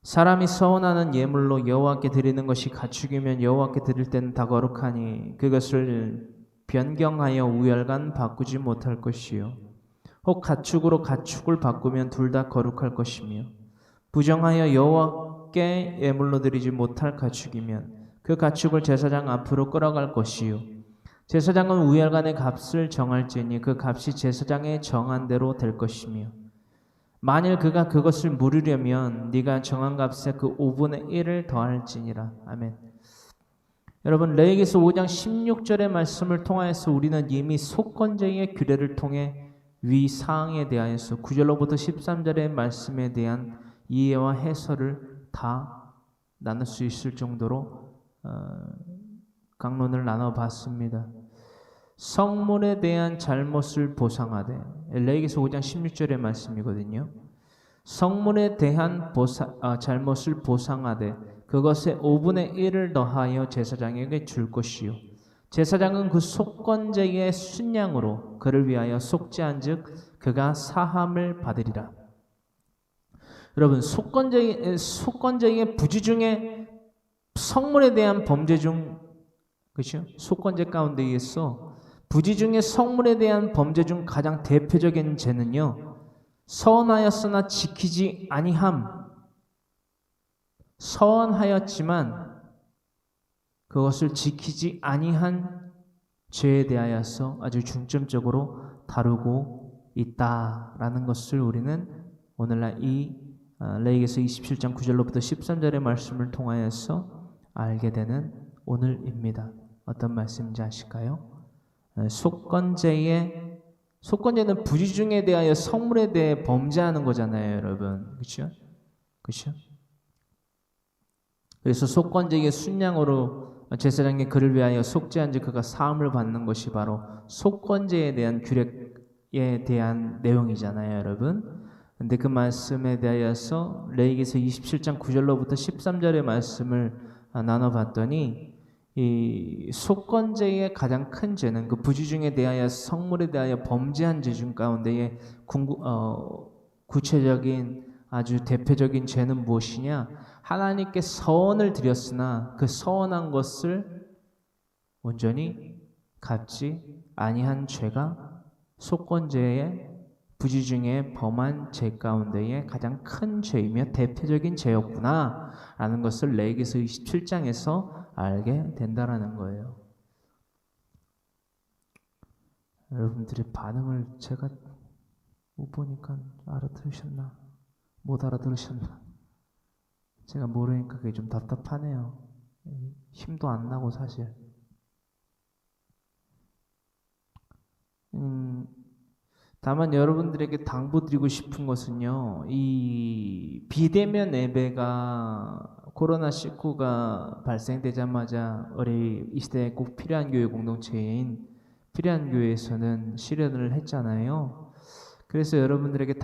사람이 서원하는 예물로 여호와께 드리는 것이 가축이면 여호와께 드릴 때는 다 거룩하니 그것을 변경하여 우열간 바꾸지 못할 것이요 혹 가축으로 가축을 바꾸면 둘 다 거룩할 것이며 부정하여 여호와께 예물로 드리지 못할 가축이면 그 가축을 제사장 앞으로 끌어갈 것이요 제사장은 우열간의 값을 정할지니 그 값이 제사장의 정한 대로 될 것이며 만일 그가 그것을 물으려면 네가 정한 값에 그 5분의 1을 더할지니라. 아멘. 여러분, 레위기서 5장 16절의 말씀을 통하여서 우리는 이미 속건제의 규례를 통해 위 사항에 대하여서 9절로부터 13절의 말씀에 대한 이해와 해설을 다 나눌 수 있을 정도로 강론을 나눠봤습니다. 성물에 대한 잘못을 보상하되 레위기서 5장 16절의 말씀이거든요. 성물에 대한 잘못을 보상하되 그것의 5분의 1을 더하여 제사장에게 줄 것이요 제사장은 그 속건제의 순양으로 그를 위하여 속죄한즉 그가 사함을 받으리라. 여러분, 속건제의 부지 중에 성물에 대한 범죄 중, 그렇죠? 속건제 가운데 있어 부지 중에 성물에 대한 범죄 중 가장 대표적인 죄는요, 서원하였으나 지키지 아니함. 서원하였지만 그것을 지키지 아니한 죄에 대하여서 아주 중점적으로 다루고 있다라는 것을 우리는 오늘날 이 레위기서 27장 9절로부터 13절의 말씀을 통하여서 알게 되는 오늘입니다. 어떤 말씀인지 아실까요? 속건제는 부지중에 대하여 성물에 대해 범죄하는 거잖아요, 여러분. 그렇죠? 그렇죠? 그래서 속건제의 순양으로 제사장이 그를 위하여 속죄한즉 그가 사함을 받는 것이 바로 속건제에 대한 규례에 대한 내용이잖아요, 여러분. 근데 그 말씀에 대하여서 레위기서 27장 9절로부터 13절의 말씀을 나눠봤더니 이 속건제의 가장 큰 죄는 그 부지중에 대하여 성물에 대하여 범죄한 죄 중 가운데의 구체적인 아주 대표적인 죄는 무엇이냐? 하나님께 서원을 드렸으나 그 서원한 것을 온전히 갚지 아니한 죄가 속건제의 부지중에 범한 죄 가운데의 가장 큰 죄이며 대표적인 죄였구나 라는 것을 레위기서 27장에서 알게 된다라는 거예요. 여러분들의 반응을 제가 못 보니까 알아들으셨나? 못 알아들으셨나? 제가 모르니까 그게 좀 답답하네요. 힘도 안 나고 사실. 다만 여러분들에게 당부드리고 싶은 것은요, 이 비대면 예배가 코로나19가 발생되자마자 우리 이 시대에 꼭 필요한 교회 공동체인 필요한 교회에서는 실현을 했잖아요. 그래서 여러분들에게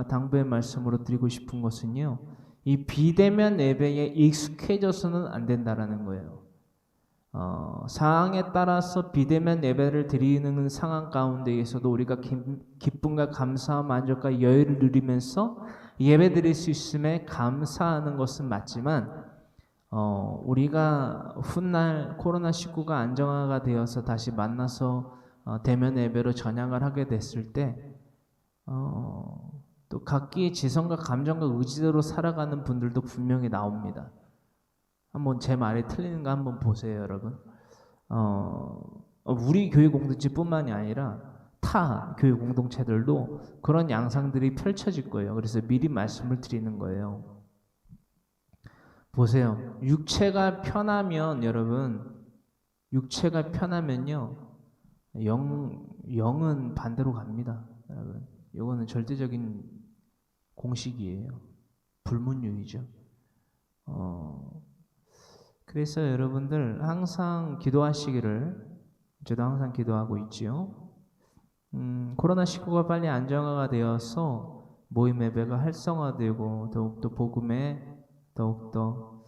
당부의 말씀으로 드리고 싶은 것은요, 이 비대면 예배에 익숙해져서는 안 된다라는 거예요. 상황에 따라서 비대면 예배를 드리는 상황 가운데에서도 우리가 기쁨과 감사와 만족과 여유를 누리면서 예배 드릴 수 있음에 감사하는 것은 맞지만 우리가 훗날 코로나19가 안정화가 되어서 다시 만나서 대면 예배로 전향을 하게 됐을 때 또 각기의 지성과 감정과 의지대로 살아가는 분들도 분명히 나옵니다. 한번 제 말이 틀리는가 한번 보세요, 여러분. 우리 교회 공동체뿐만이 아니라 타 교회 공동체들도 그런 양상들이 펼쳐질 거예요. 그래서 미리 말씀을 드리는 거예요. 보세요. 육체가 편하면 여러분, 육체가 편하면요, 영은 반대로 갑니다, 여러분. 이거는 절대적인 공식이에요. 불문율이죠. 그래서 여러분들 항상 기도하시기를, 저도 항상 기도하고 있지요. 코로나19가 빨리 안정화가 되어서 모임 예배가 활성화되고 더욱더 복음에 더욱더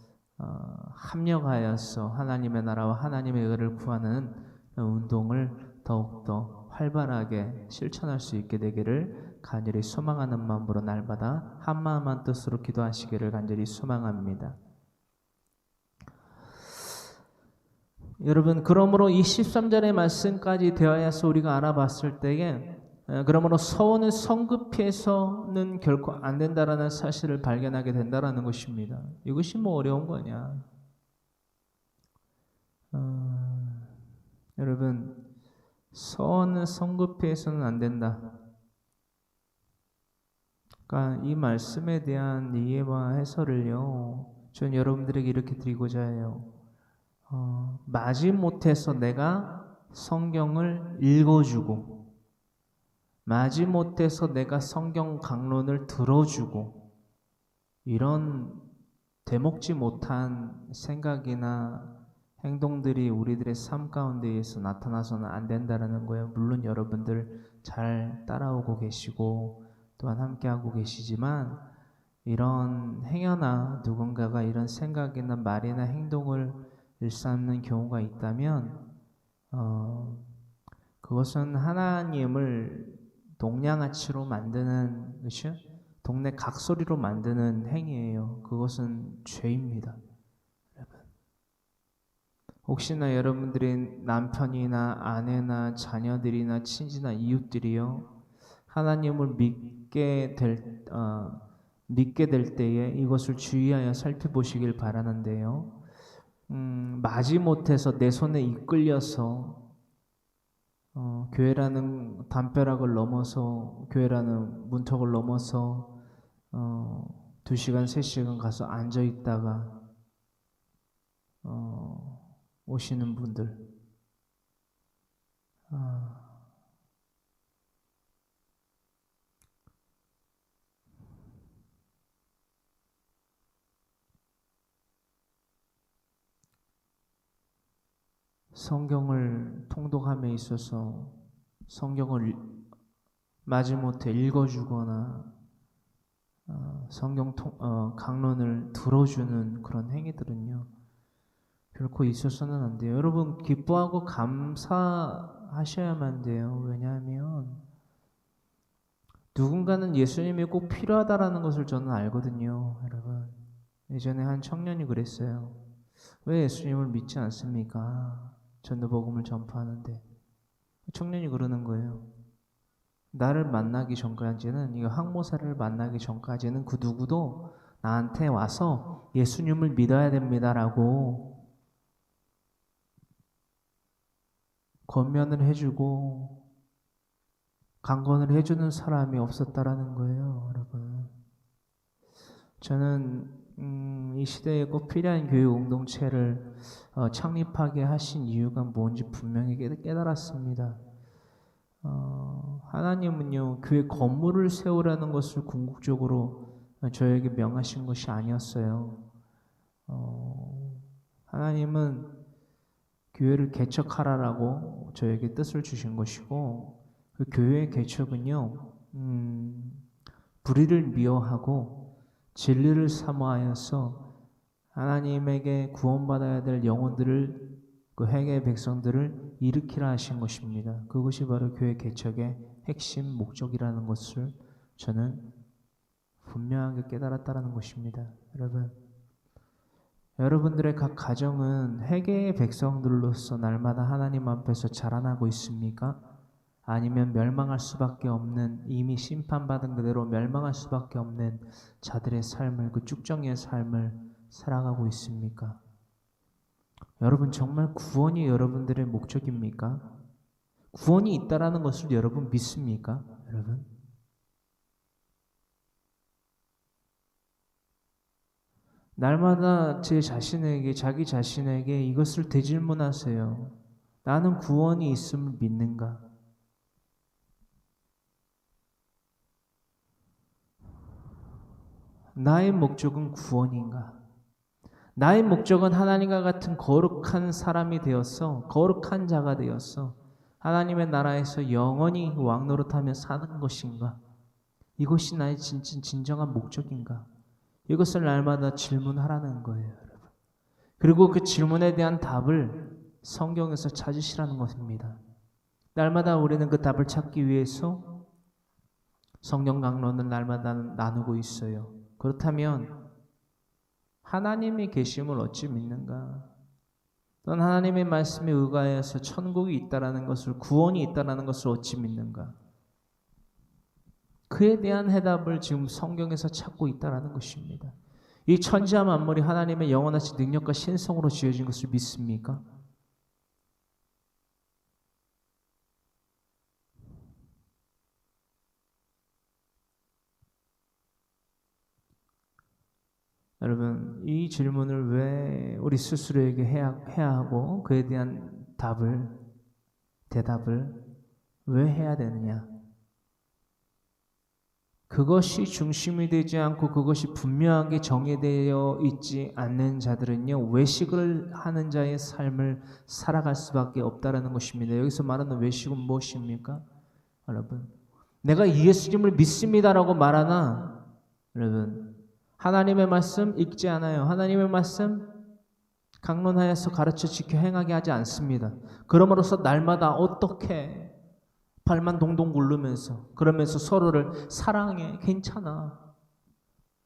합력하여서 하나님의 나라와 하나님의 의를 구하는 운동을 더욱더 활발하게 실천할 수 있게 되기를 간절히 소망하는 마음으로 날마다 한마음 한뜻으로 기도하시기를 간절히 소망합니다. 여러분, 그러므로 이 13절의 말씀까지 되어야서 우리가 알아봤을 때에 그러므로 서원을 성급해서는 결코 안 된다라는 사실을 발견하게 된다라는 것입니다. 이것이 뭐 어려운 거냐? 여러분, 서원을 성급해서는 안 된다. 그러니까 이 말씀에 대한 이해와 해설을요, 전 여러분들에게 이렇게 드리고자 해요. 마지못해서 내가 성경을 읽어주고, 마지못해서 내가 성경 강론을 들어주고, 이런 되먹지 못한 생각이나 행동들이 우리들의 삶 가운데에서 나타나서는 안 된다는 거예요. 물론 여러분들 잘 따라오고 계시고 또한 함께하고 계시지만 이런 행여나 누군가가 이런 생각이나 말이나 행동을 일삼는 경우가 있다면 그것은 하나님을 동냥아치로 만드는 것이요, 동네 각소리로 만드는 행위예요. 그것은 죄입니다. 혹시나 여러분들의 남편이나 아내나 자녀들이나 친지나 이웃들이요 하나님을 믿게 될 때에 이것을 주의하여 살펴보시길 바라는데요. 마지못해서 내 손에 이끌려서 교회라는 담벼락을 넘어서 교회라는 문턱을 넘어서 2시간, 3시간 가서 앉아 있다가 오시는 분들, 성경을 통독함에 있어서 성경을 마지못해 읽어주거나 성경 강론을 들어주는 그런 행위들은요 결코 있어서는 안 돼요. 여러분 기뻐하고 감사하셔야만 돼요. 왜냐하면 누군가는 예수님이 꼭 필요하다라는 것을 저는 알거든요. 여러분 예전에 한 청년이 그랬어요. 왜 예수님을 믿지 않습니까? 전도복음을 전파하는데 청년이 그러는 거예요. 나를 만나기 전까지는, 이 항모사를 만나기 전까지는 그 누구도 나한테 와서 예수님을 믿어야 됩니다라고 권면을 해주고 강권을 해주는 사람이 없었다라는 거예요. 여러분 저는 이 시대에 꼭 필요한 교회 공동체를 창립하게 하신 이유가 뭔지 분명히 깨달았습니다. 하나님은요 교회 건물을 세우라는 것을 궁극적으로 저에게 명하신 것이 아니었어요. 하나님은 교회를 개척하라라고 저에게 뜻을 주신 것이고 그 교회의 개척은요 불의를 미워하고 진리를 사모하여서 하나님에게 구원받아야 될 영혼들을, 그 회개의 백성들을 일으키라 하신 것입니다. 그것이 바로 교회 개척의 핵심 목적이라는 것을 저는 분명하게 깨달았다는 것입니다. 여러분들의 각 가정은 회개의 백성들로서 날마다 하나님 앞에서 자라나고 있습니까? 아니면 멸망할 수밖에 없는, 이미 심판받은 그대로 멸망할 수밖에 없는 자들의 삶을, 그 쭉정이의 삶을 살아가고 있습니까? 여러분 정말 구원이 여러분들의 목적입니까? 구원이 있다라는 것을 여러분 믿습니까? 여러분 날마다 자기 자신에게 이것을 되질문하세요. 나는 구원이 있음을 믿는가? 나의 목적은 구원인가? 나의 목적은 하나님과 같은 거룩한 사람이 되어서, 거룩한 자가 되어서 하나님의 나라에서 영원히 왕노릇하며 사는 것인가? 이것이 나의 진정한 목적인가? 이것을 날마다 질문하라는 거예요, 여러분. 그리고 그 질문에 대한 답을 성경에서 찾으시라는 것입니다. 날마다 우리는 그 답을 찾기 위해서 성경 강론을 날마다 나누고 있어요. 그렇다면 하나님이 계심을 어찌 믿는가? 또는 하나님의 말씀에 의거하여서 천국이 있다라는 것을, 구원이 있다라는 것을 어찌 믿는가? 그에 대한 해답을 지금 성경에서 찾고 있다라는 것입니다. 이 천지와 만물이 하나님의 영원하신 능력과 신성으로 지어진 것을 믿습니까? 여러분 이 질문을 왜 우리 스스로에게 해야 하고 그에 대한 대답을 왜 해야 되느냐? 그것이 중심이 되지 않고 그것이 분명하게 정해되어 있지 않는 자들은요 외식을 하는 자의 삶을 살아갈 수밖에 없다라는 것입니다. 여기서 말하는 외식은 무엇입니까? 여러분, 내가 예수님을 믿습니다라고 말하나 여러분, 하나님의 말씀 읽지 않아요. 하나님의 말씀 강론하여서 가르쳐 지켜 행하게 하지 않습니다. 그러므로서 날마다 어떻게 발만 동동 굴르면서 그러면서 서로를 사랑해, 괜찮아.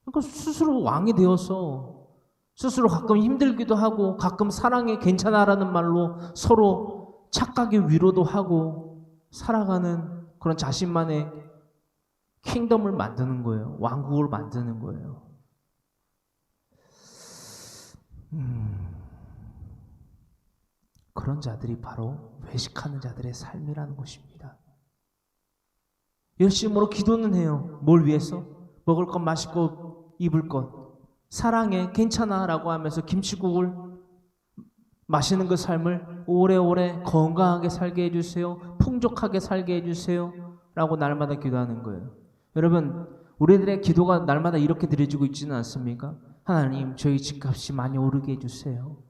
그러니까 스스로 왕이 되어서 스스로 가끔 힘들기도 하고 가끔 사랑해, 괜찮아라는 말로 서로 착각의 위로도 하고 살아가는 그런 자신만의 킹덤을 만드는 거예요. 왕국을 만드는 거예요. 그런 자들이 바로 외식하는 자들의 삶이라는 것입니다. 열심으로 기도는 해요. 뭘 위해서? 먹을 것, 마실 것, 입을 것. 사랑해, 괜찮아 라고 하면서 김치국을 마시는 그 삶을 오래오래 건강하게 살게 해주세요. 풍족하게 살게 해주세요. 라고 날마다 기도하는 거예요. 여러분, 우리들의 기도가 날마다 이렇게 드려지고 있지는 않습니까? 하나님, 저희 집값이 많이 오르게 해주세요.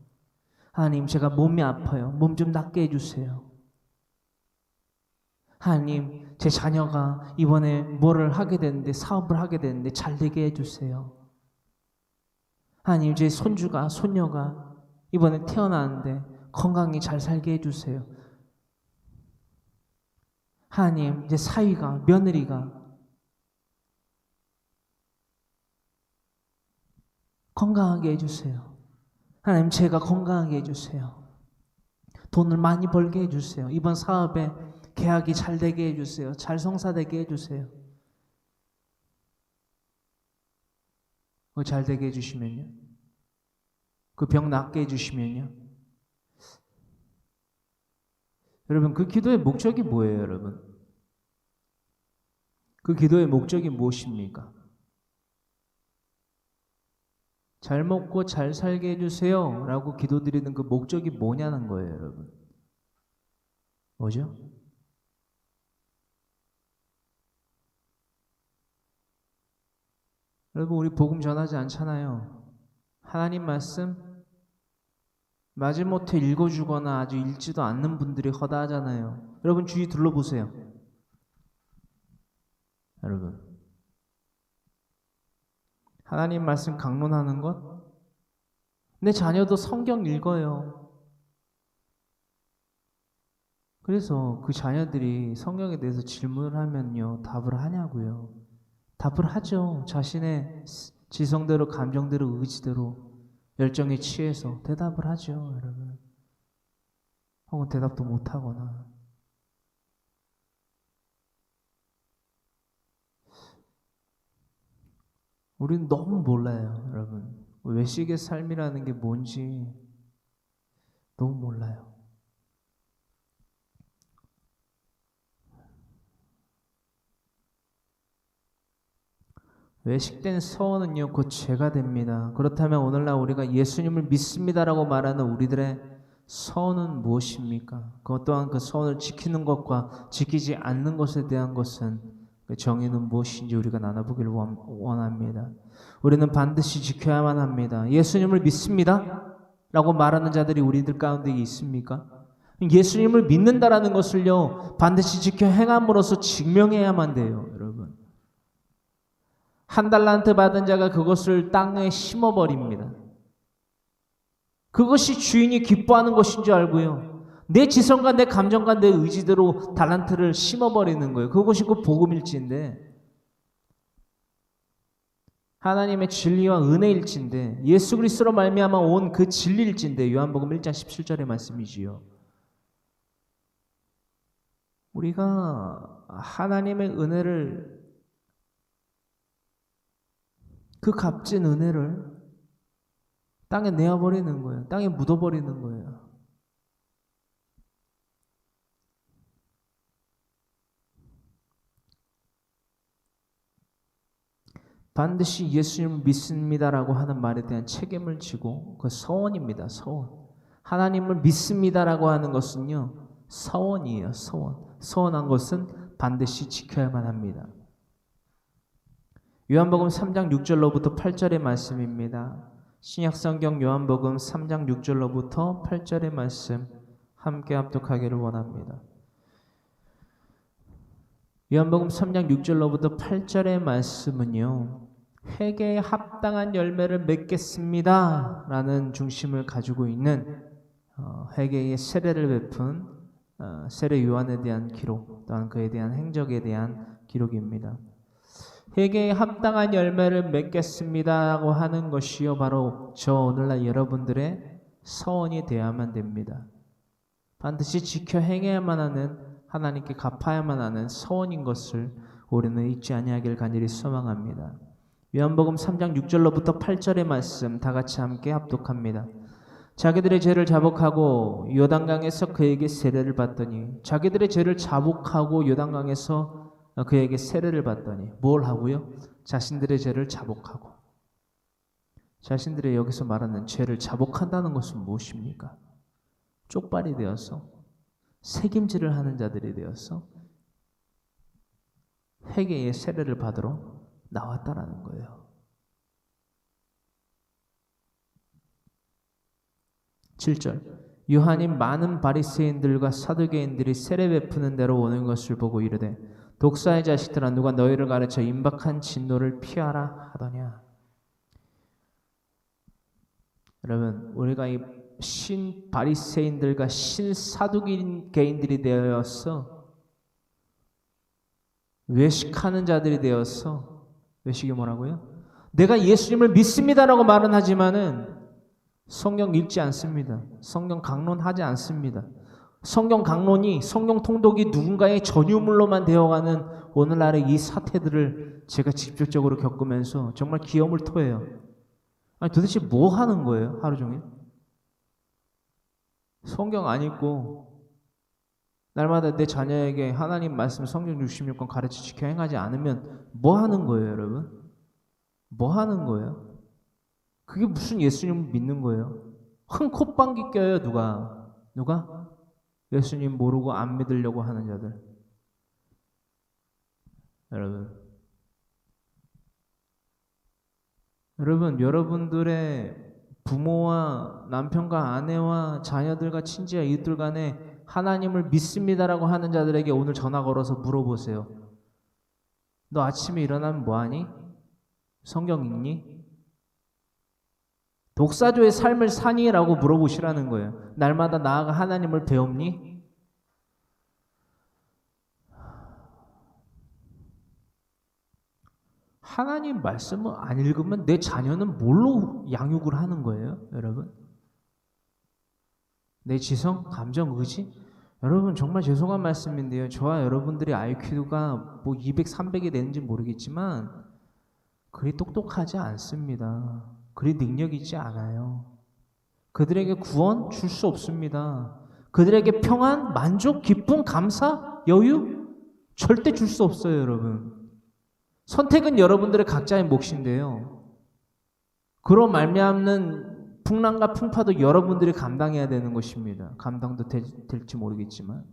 하나님, 제가 몸이 아파요. 몸 좀 낫게 해주세요. 하나님, 제 자녀가 이번에 뭐를 하게 되는데, 사업을 하게 되는데 잘 되게 해주세요. 하나님, 제 손주가, 손녀가 이번에 태어나는데 건강히 잘 살게 해주세요. 하나님, 제 사위가, 며느리가 건강하게 해주세요. 하나님, 제가 건강하게 해주세요. 돈을 많이 벌게 해주세요. 이번 사업에 계약이 잘 되게 해주세요. 잘 성사되게 해주세요. 잘 되게 해주시면요. 그 병 낫게 해주시면요. 여러분, 그 기도의 목적이 뭐예요, 여러분? 그 기도의 목적이 무엇입니까? 잘 먹고 잘 살게 해주세요 라고 기도드리는 그 목적이 뭐냐는 거예요, 여러분. 뭐죠? 여러분, 우리 복음 전하지 않잖아요. 하나님 말씀 마지못해 읽어주거나 아주 읽지도 않는 분들이 허다하잖아요. 여러분, 주위 둘러보세요. 여러분, 하나님 말씀 강론하는 것? 내 자녀도 성경 읽어요. 그래서 그 자녀들이 성경에 대해서 질문을 하면요, 답을 하냐고요. 답을 하죠. 자신의 지성대로, 감정대로, 의지대로 열정에 취해서 대답을 하죠, 여러분. 혹은 대답도 못하거나. 우리는 너무 몰라요, 여러분. 외식의 삶이라는 게 뭔지 너무 몰라요. 외식된 서원은요, 곧 죄가 됩니다. 그렇다면 오늘날 우리가 예수님을 믿습니다라고 말하는 우리들의 서원은 무엇입니까? 그것 또한 그 서원을 지키는 것과 지키지 않는 것에 대한 것은 그 정의는 무엇인지 우리가 나눠보기를 원합니다. 우리는 반드시 지켜야만 합니다. 예수님을 믿습니다 라고 말하는 자들이 우리들 가운데 있습니까? 예수님을 믿는다라는 것을요, 반드시 지켜 행함으로써 증명해야만 돼요, 여러분. 한 달란트 받은 자가 그것을 땅에 심어버립니다. 그것이 주인이 기뻐하는 것인 줄 알고요, 내 지성과 내 감정과 내 의지대로 달란트를 심어버리는 거예요. 그것이 그 복음일지인데, 하나님의 진리와 은혜일지인데, 예수 그리스도로 말미암아 온 그 진리일지인데, 요한복음 1장 17절의 말씀이지요. 우리가 하나님의 은혜를, 그 값진 은혜를 땅에 내어버리는 거예요. 땅에 묻어버리는 거예요. 반드시 예수님을 믿습니다라고 하는 말에 대한 책임을 지고, 그 서원입니다. 서원. 하나님을 믿습니다라고 하는 것은요, 서원이에요. 서원. 서원한 것은 반드시 지켜야만 합니다. 요한복음 3장 6절로부터 8절의 말씀입니다. 신약성경 요한복음 3장 6절로부터 8절의 말씀 함께 합독하기를 원합니다. 요한복음 3장 6절로부터 8절의 말씀은요, 회개에 합당한 열매를 맺겠습니다 라는 중심을 가지고 있는 회개의 세례를 베푼 세례 요한에 대한 기록, 또한 그에 대한 행적에 대한 기록입니다. 회개에 합당한 열매를 맺겠습니다라고 하는 것이요, 바로 저 오늘날 여러분들의 서원이 되어야만 됩니다. 반드시 지켜 행해야만 하는, 하나님께 갚아야만 하는 서원인 것을 우리는 잊지 아니하길 간절히 소망합니다. 요한복음 3장 6절로부터 8절의 말씀 다 같이 함께 합독합니다. 자기들의 죄를 자복하고 요단강에서 그에게 세례를 받더니, 자기들의 죄를 자복하고 요단강에서 그에게 세례를 받더니 뭘 하고요? 자신들의 죄를 자복하고. 자신들의 여기서 말하는 죄를 자복한다는 것은 무엇입니까? 쪽발이 되어서 책임질을 하는 자들이 되어서 회개의 세례를 받으러 나왔다라는 거예요. 7절, 요한이 많은 바리새인들과 사두개인들이 세례 베푸는 데로 오는 것을 보고 이르되, 독사의 자식들아, 누가 너희를 가르쳐 임박한 진노를 피하라 하더냐. 여러분, 우리가 이 신 바리새인들과 신 사두개인들이 되어서 외식하는 자들이 되어서, 외식이 뭐라고요? 내가 예수님을 믿습니다라고 말은 하지만은 성경 읽지 않습니다. 성경 강론하지 않습니다. 성경 강론이, 성경 통독이 누군가의 전유물로만 되어가는 오늘날의 이 사태들을 제가 직접적으로 겪으면서 정말 기염을 토해요. 아니 도대체 뭐 하는 거예요? 하루 종일? 성경 안 읽고 날마다 내 자녀에게 하나님 말씀 성경 66권 가르쳐 지켜 행하지 않으면 뭐 하는 거예요, 여러분? 뭐 하는 거예요? 그게 무슨 예수님을 믿는 거예요? 흥 콧방귀 껴요, 누가? 예수님 모르고 안 믿으려고 하는 자들. 여러분, 여러분들의 부모와 남편과 아내와 자녀들과 친지와 이웃들 간에 하나님을 믿습니다라고 하는 자들에게 오늘 전화 걸어서 물어보세요. 너 아침에 일어나면 뭐하니? 성경 읽니? 독사조의 삶을 사니? 라고 물어보시라는 거예요. 날마다 나아가 하나님을 배웁니? 하나님 말씀을 안 읽으면 내 자녀는 뭘로 양육을 하는 거예요, 여러분? 내 지성, 감정, 의지? 여러분 정말 죄송한 말씀인데요. 저와 여러분들의 IQ가 뭐 200, 300이 되는지 모르겠지만 그리 똑똑하지 않습니다. 그리 능력 있지 않아요. 그들에게 구원 줄 수 없습니다. 그들에게 평안, 만족, 기쁨, 감사, 여유 절대 줄 수 없어요, 여러분. 선택은 여러분들의 각자의 몫인데요. 그로 말미암는 풍랑과 풍파도 여러분들이 감당해야 되는 것입니다. 감당도 될지 모르겠지만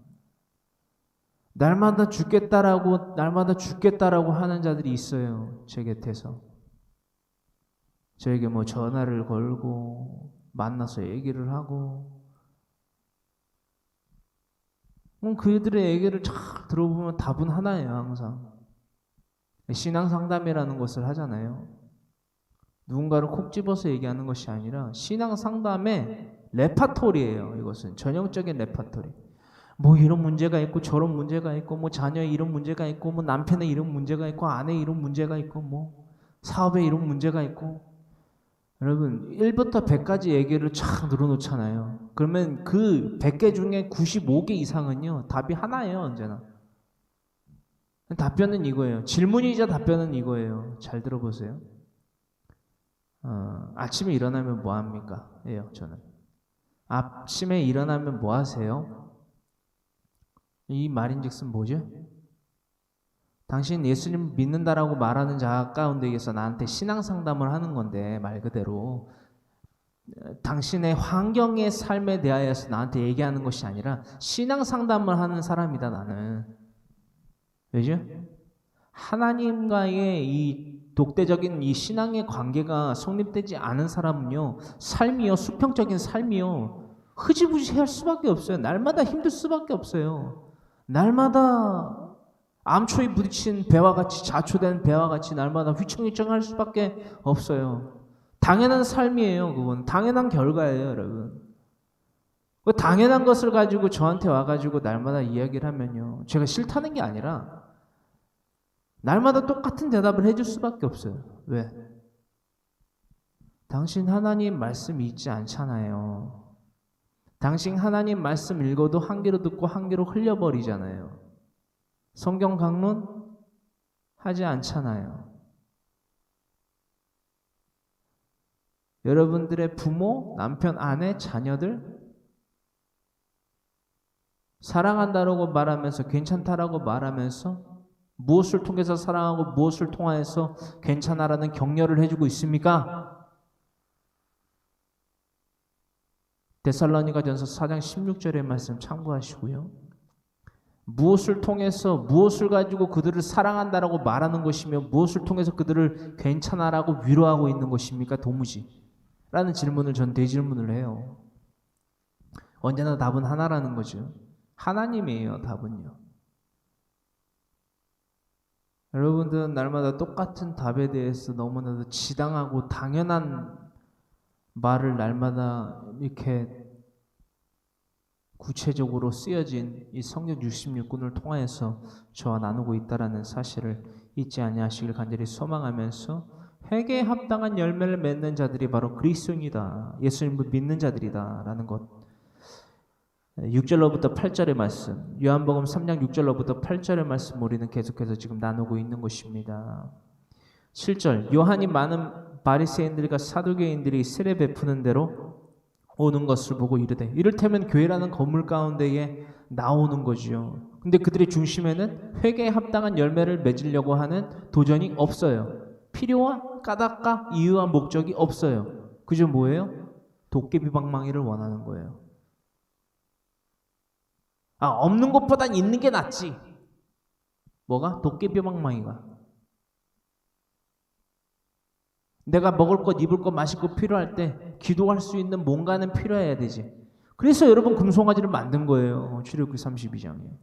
날마다 죽겠다라고 하는 자들이 있어요. 제 곁에서. 저에게 뭐 전화를 걸고 만나서 얘기를 하고 그들의 얘기를 잘 들어보면 답은 하나예요. 항상 신앙 상담이라는 것을 하잖아요. 누군가를 콕 집어서 얘기하는 것이 아니라 신앙 상담의 레파토리예요. 이것은 전형적인 레파토리. 뭐 이런 문제가 있고 저런 문제가 있고 뭐 자녀에 이런 문제가 있고 뭐 남편에 이런 문제가 있고 아내에 이런 문제가 있고 뭐 사업에 이런 문제가 있고. 여러분 1부터 100까지 얘기를 쫙 늘어놓잖아요. 그러면 그 100개 중에 95개 이상은요 답이 하나예요. 언제나 답변은 이거예요. 질문이자 답변은 이거예요. 잘 들어보세요. 아침에 일어나면 뭐 합니까? 예요, 저는. 아침에 일어나면 뭐 하세요? 이 말인즉슨 뭐죠? 당신 예수님 믿는다라고 말하는 자 가운데에서 나한테 신앙 상담을 하는 건데, 말 그대로 당신의 환경의 삶에 대하여서 나한테 얘기하는 것이 아니라 신앙 상담을 하는 사람이다, 나는. 왜죠? 하나님과의 이 독대적인 이 신앙의 관계가 성립되지 않은 사람은요, 삶이요, 수평적인 삶이요, 흐지부지 할 수밖에 없어요. 날마다 힘들 수밖에 없어요. 날마다 암초에 부딪힌 배와 같이, 자초된 배와 같이 날마다 휘청휘청할 수밖에 없어요. 당연한 삶이에요. 그건 당연한 결과예요, 여러분. 그 당연한 것을 가지고 저한테 와가지고 날마다 이야기를 하면요, 제가 싫다는 게 아니라 날마다 똑같은 대답을 해줄 수밖에 없어요. 왜? 당신 하나님 말씀 읽지 않잖아요. 당신 하나님 말씀 읽어도 한 귀로 듣고 한 귀로 흘려버리잖아요. 성경 강론 하지 않잖아요. 여러분들의 부모, 남편, 아내, 자녀들 사랑한다라고 말하면서, 괜찮다라고 말하면서 무엇을 통해서 사랑하고 무엇을 통하여서 괜찮아라는 격려를 해주고 있습니까? 데살로니가전서 4장 16절의 말씀 참고하시고요. 무엇을 통해서, 무엇을 가지고 그들을 사랑한다라고 말하는 것이며 무엇을 통해서 그들을 괜찮아라고 위로하고 있는 것입니까? 도무지 라는 질문을 전 대질문을 해요. 언제나 답은 하나라는 거죠. 하나님이에요, 답은요. 여러분들은 날마다 똑같은 답에 대해서 너무나도 지당하고 당연한 말을 날마다 이렇게 구체적으로 쓰여진 이 성경 66권을 통하여서 저와 나누고 있다는 사실을 잊지 아니하시길 간절히 소망하면서, 회개에 합당한 열매를 맺는 자들이 바로 그리스도인이다, 예수님을 믿는 자들이다 라는 것, 6절로부터 8절의 말씀, 요한복음 3장 6절로부터 8절의 말씀 우리는 계속해서 지금 나누고 있는 것입니다. 7절, 요한이 많은 바리새인들과 사두개인들이 세례 베푸는 대로 오는 것을 보고 이르되, 이를테면 교회라는 건물 가운데에 나오는 거지요. 근데 그들의 중심에는 회개에 합당한 열매를 맺으려고 하는 도전이 없어요. 필요와 까닭과 이유와 목적이 없어요. 그저 뭐예요? 도깨비방망이를 원하는 거예요. 없는 것보단 있는 게 낫지. 뭐가? 도깨비방망이가. 내가 먹을 것, 입을 것, 마실 것 필요할 때 기도할 수 있는 뭔가는 필요해야 되지. 그래서 여러분 금송아지를 만든 거예요. 출애굽기 32장에.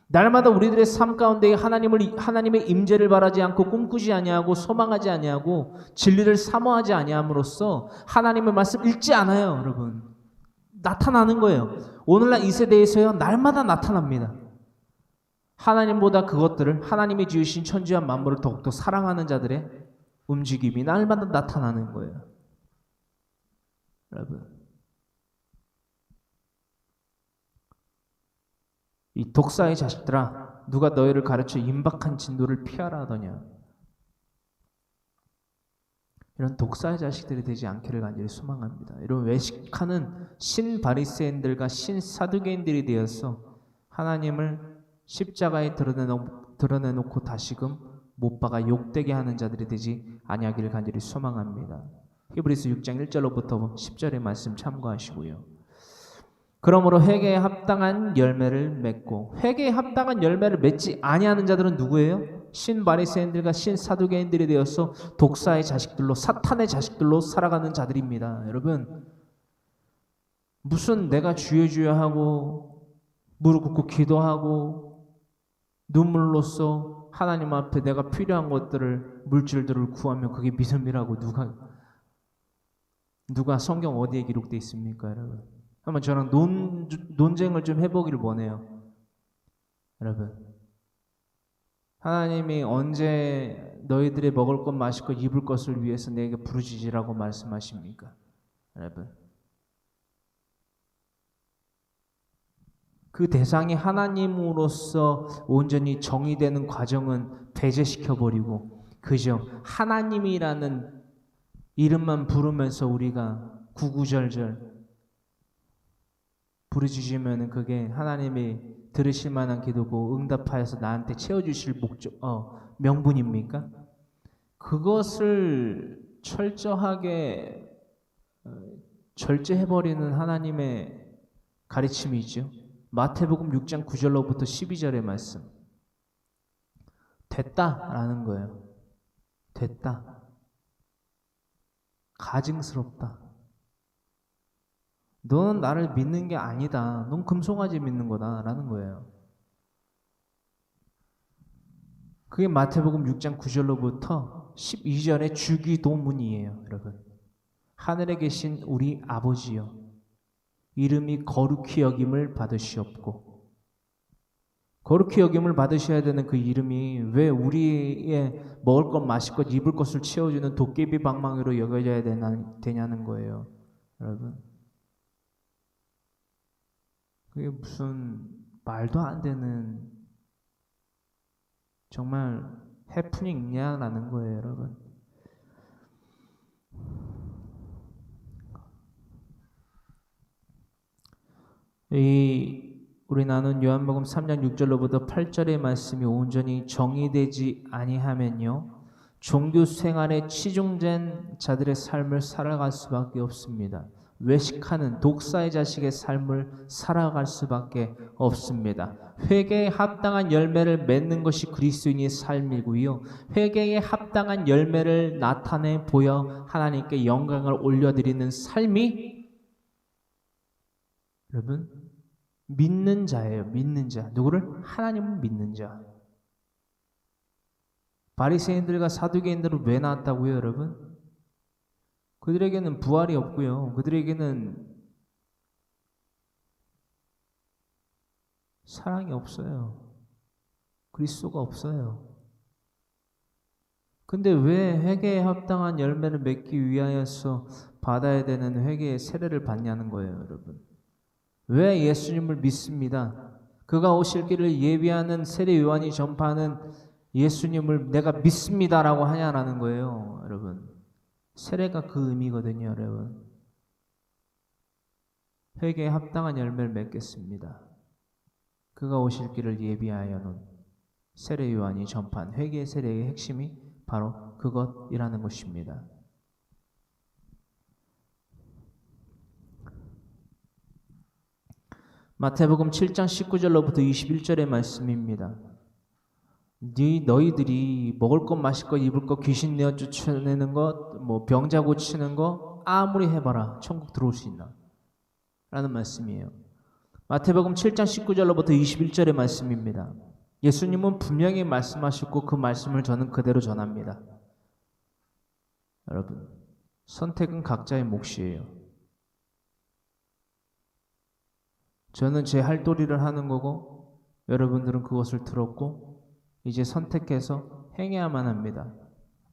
날마다 우리들의 삶 가운데 하나님의 임재를 바라지 않고 꿈꾸지 아니하고 소망하지 아니하고 진리를 사모하지 아니함으로써 하나님의 말씀 읽지 않아요, 여러분. 나타나는 거예요. 오늘날 이 세대에서요, 날마다 나타납니다. 하나님보다 그것들을, 하나님이 지으신 천지와 만물을 더욱더 사랑하는 자들의 움직임이 날마다 나타나는 거예요. 여러분, 이 독사의 자식들아, 누가 너희를 가르쳐 임박한 진도를 피하라 하더냐. 이런 독사의 자식들이 되지 않기를 간절히 소망합니다. 이런 외식하는 신바리새인들과 신사두개인들이 되어서 하나님을 십자가에 드러내놓고 다시금 못 박아 욕되게 하는 자들이 되지 아니하기를 간절히 소망합니다. 히브리서 6장 1절로부터 10절의 말씀 참고하시고요. 그러므로 회개에 합당한 열매를 맺고, 회개에 합당한 열매를 맺지 아니하는 자들은 누구예요? 신바리새인들과 신사두개인들이 되어서 독사의 자식들로, 사탄의 자식들로 살아가는 자들입니다. 여러분, 무슨 내가 주여 주여 하고 무릎 꿇고 기도하고 눈물로써 하나님 앞에 내가 필요한 것들을, 물질들을 구하면 그게 믿음이라고 누가 성경 어디에 기록되어 있습니까, 여러분? 한번 저랑 논쟁을 좀 해보기를 원해요. 여러분, 하나님이 언제 너희들의 먹을 것, 마실 것, 입을 것을 위해서 내게 부르짖으라고 말씀하십니까? 여러분, 그 대상이 하나님으로서 온전히 정의되는 과정은 배제시켜버리고 그저 하나님이라는 이름만 부르면서 우리가 구구절절 부르짖으면 그게 하나님이 들으실 만한 기도고 응답하여서 나한테 채워주실 명분입니까? 그것을 철저하게 절제해버리는 하나님의 가르침이죠. 마태복음 6장 9절로부터 12절의 말씀. 됐다라는 거예요. 됐다. 가증스럽다. 너는 나를 믿는 게 아니다. 넌 금송아지 믿는 거다. 라는 거예요. 그게 마태복음 6장 9절로부터 12절의 주기도문이에요, 여러분. 하늘에 계신 우리 아버지여, 이름이 거룩히 여김을 받으시옵고. 거룩히 여김을 받으셔야 되는 그 이름이 왜 우리의 먹을 것, 마실 것, 입을 것을 채워주는 도깨비 방망이로 여겨져야 되냐는 거예요, 여러분. 그게 무슨 말도 안 되는 정말 해프닝이냐라는 거예요, 여러분. 우리 나눈 요한복음 3장 6절로부터 8절의 말씀이 온전히 정의되지 아니하면요, 종교 생활에 치중된 자들의 삶을 살아갈 수밖에 없습니다. 외식하는 독사의 자식의 삶을 살아갈 수밖에 없습니다. 회개에 합당한 열매를 맺는 것이 그리스도인의 삶이고요, 회개에 합당한 열매를 나타내 보여 하나님께 영광을 올려드리는 삶이 여러분 믿는 자예요. 믿는 자. 누구를? 하나님을 믿는 자. 바리새인들과 사두개인들은 왜 나왔다고요, 여러분? 그들에게는 부활이 없고요, 그들에게는 사랑이 없어요. 그리스도가 없어요. 근데 왜 회개에 합당한 열매를 맺기 위하여서 받아야 되는 회개의 세례를 받냐는 거예요, 여러분. 왜 예수님을 믿습니다. 그가 오실 길을 예비하는 세례 요한이 전파하는 예수님을 내가 믿습니다라고 하냐라는 거예요, 여러분. 세례가 그 의미거든요, 여러분. 회개에 합당한 열매를 맺겠습니다. 그가 오실 길을 예비하여는 세례 요한이 전파한 회개 세례의 핵심이 바로 그것이라는 것입니다. 마태복음 7장 19절로부터 21절의 말씀입니다. 너희들이 먹을 것, 마실 것, 입을 것, 귀신 내어 쫓아내는 것, 병자 고치는 거 아무리 해봐라 천국 들어올 수 있나? 라는 말씀이에요. 마태복음 7장 19절로부터 21절의 말씀입니다. 예수님은 분명히 말씀하셨고 그 말씀을 저는 그대로 전합니다. 여러분, 선택은 각자의 몫이에요. 저는 제 할 도리를 하는 거고 여러분들은 그것을 들었고 이제 선택해서 행해야만 합니다.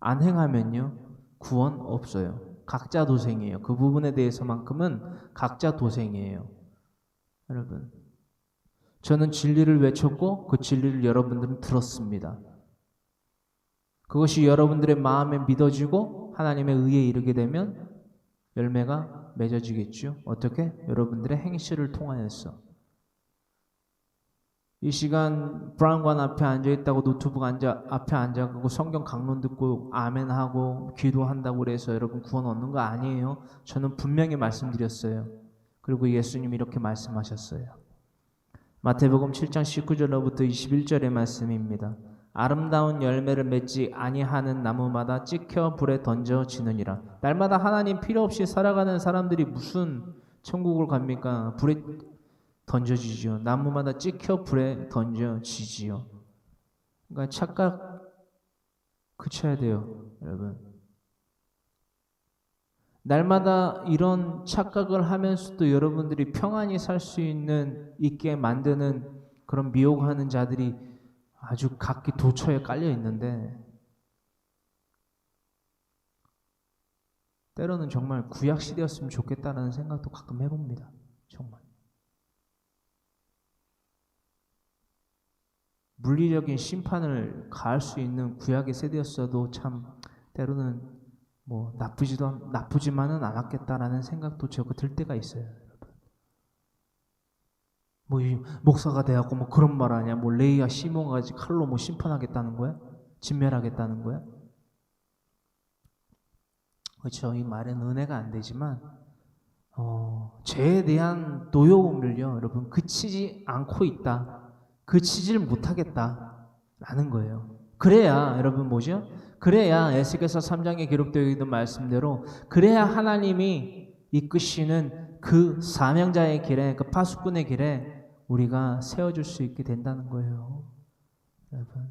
안 행하면요, 구원 없어요. 각자 도생이에요. 그 부분에 대해서만큼은 각자 도생이에요. 여러분, 저는 진리를 외쳤고 그 진리를 여러분들은 들었습니다. 그것이 여러분들의 마음에 믿어지고 하나님의 의에 이르게 되면 열매가 맺어지겠죠. 어떻게? 여러분들의 행실을 통하여서. 이 시간 브라운관 앞에 앉아있다고 노트북 앞에 앉아가고 성경 강론 듣고 아멘하고 기도한다고 그래서 여러분 구원 얻는 거 아니에요. 저는 분명히 말씀드렸어요. 그리고 예수님이 이렇게 말씀하셨어요. 마태복음 7장 19절로부터 21절의 말씀입니다. 아름다운 열매를 맺지 아니하는 나무마다 찍혀 불에 던져지느니라. 날마다 하나님 필요 없이 살아가는 사람들이 무슨 천국을 갑니까? 불에 던져지지요. 나무마다 찍혀 불에 던져지지요. 그러니까 착각 그쳐야 돼요, 여러분. 날마다 이런 착각을 하면서도 여러분들이 평안히 살 수 있게 만드는 그런 미혹하는 자들이 아주 각기 도처에 깔려 있는데 때로는 정말 구약 시대였으면 좋겠다라는 생각도 가끔 해봅니다. 정말 물리적인 심판을 가할 수 있는 구약의 세대였어도 참 때로는 나쁘지만은 않았겠다라는 생각도 제가 들 때가 있어요. 목사가 돼갖고 그런 말 하냐? 레이와 시몬까지 칼로 심판하겠다는 거야? 진멸하겠다는 거야? 그렇죠. 이 말은 은혜가 안 되지만 죄에 대한 노여움을요, 여러분 그치지 않고 있다. 그치지를 못하겠다라는 거예요. 그래야 여러분 뭐죠? 그래야 에스겔서 3장에 기록되어 있는 말씀대로 그래야 하나님이 이끄시는 그 사명자의 길에, 그 파수꾼의 길에 우리가 세워줄 수 있게 된다는 거예요. 여러분,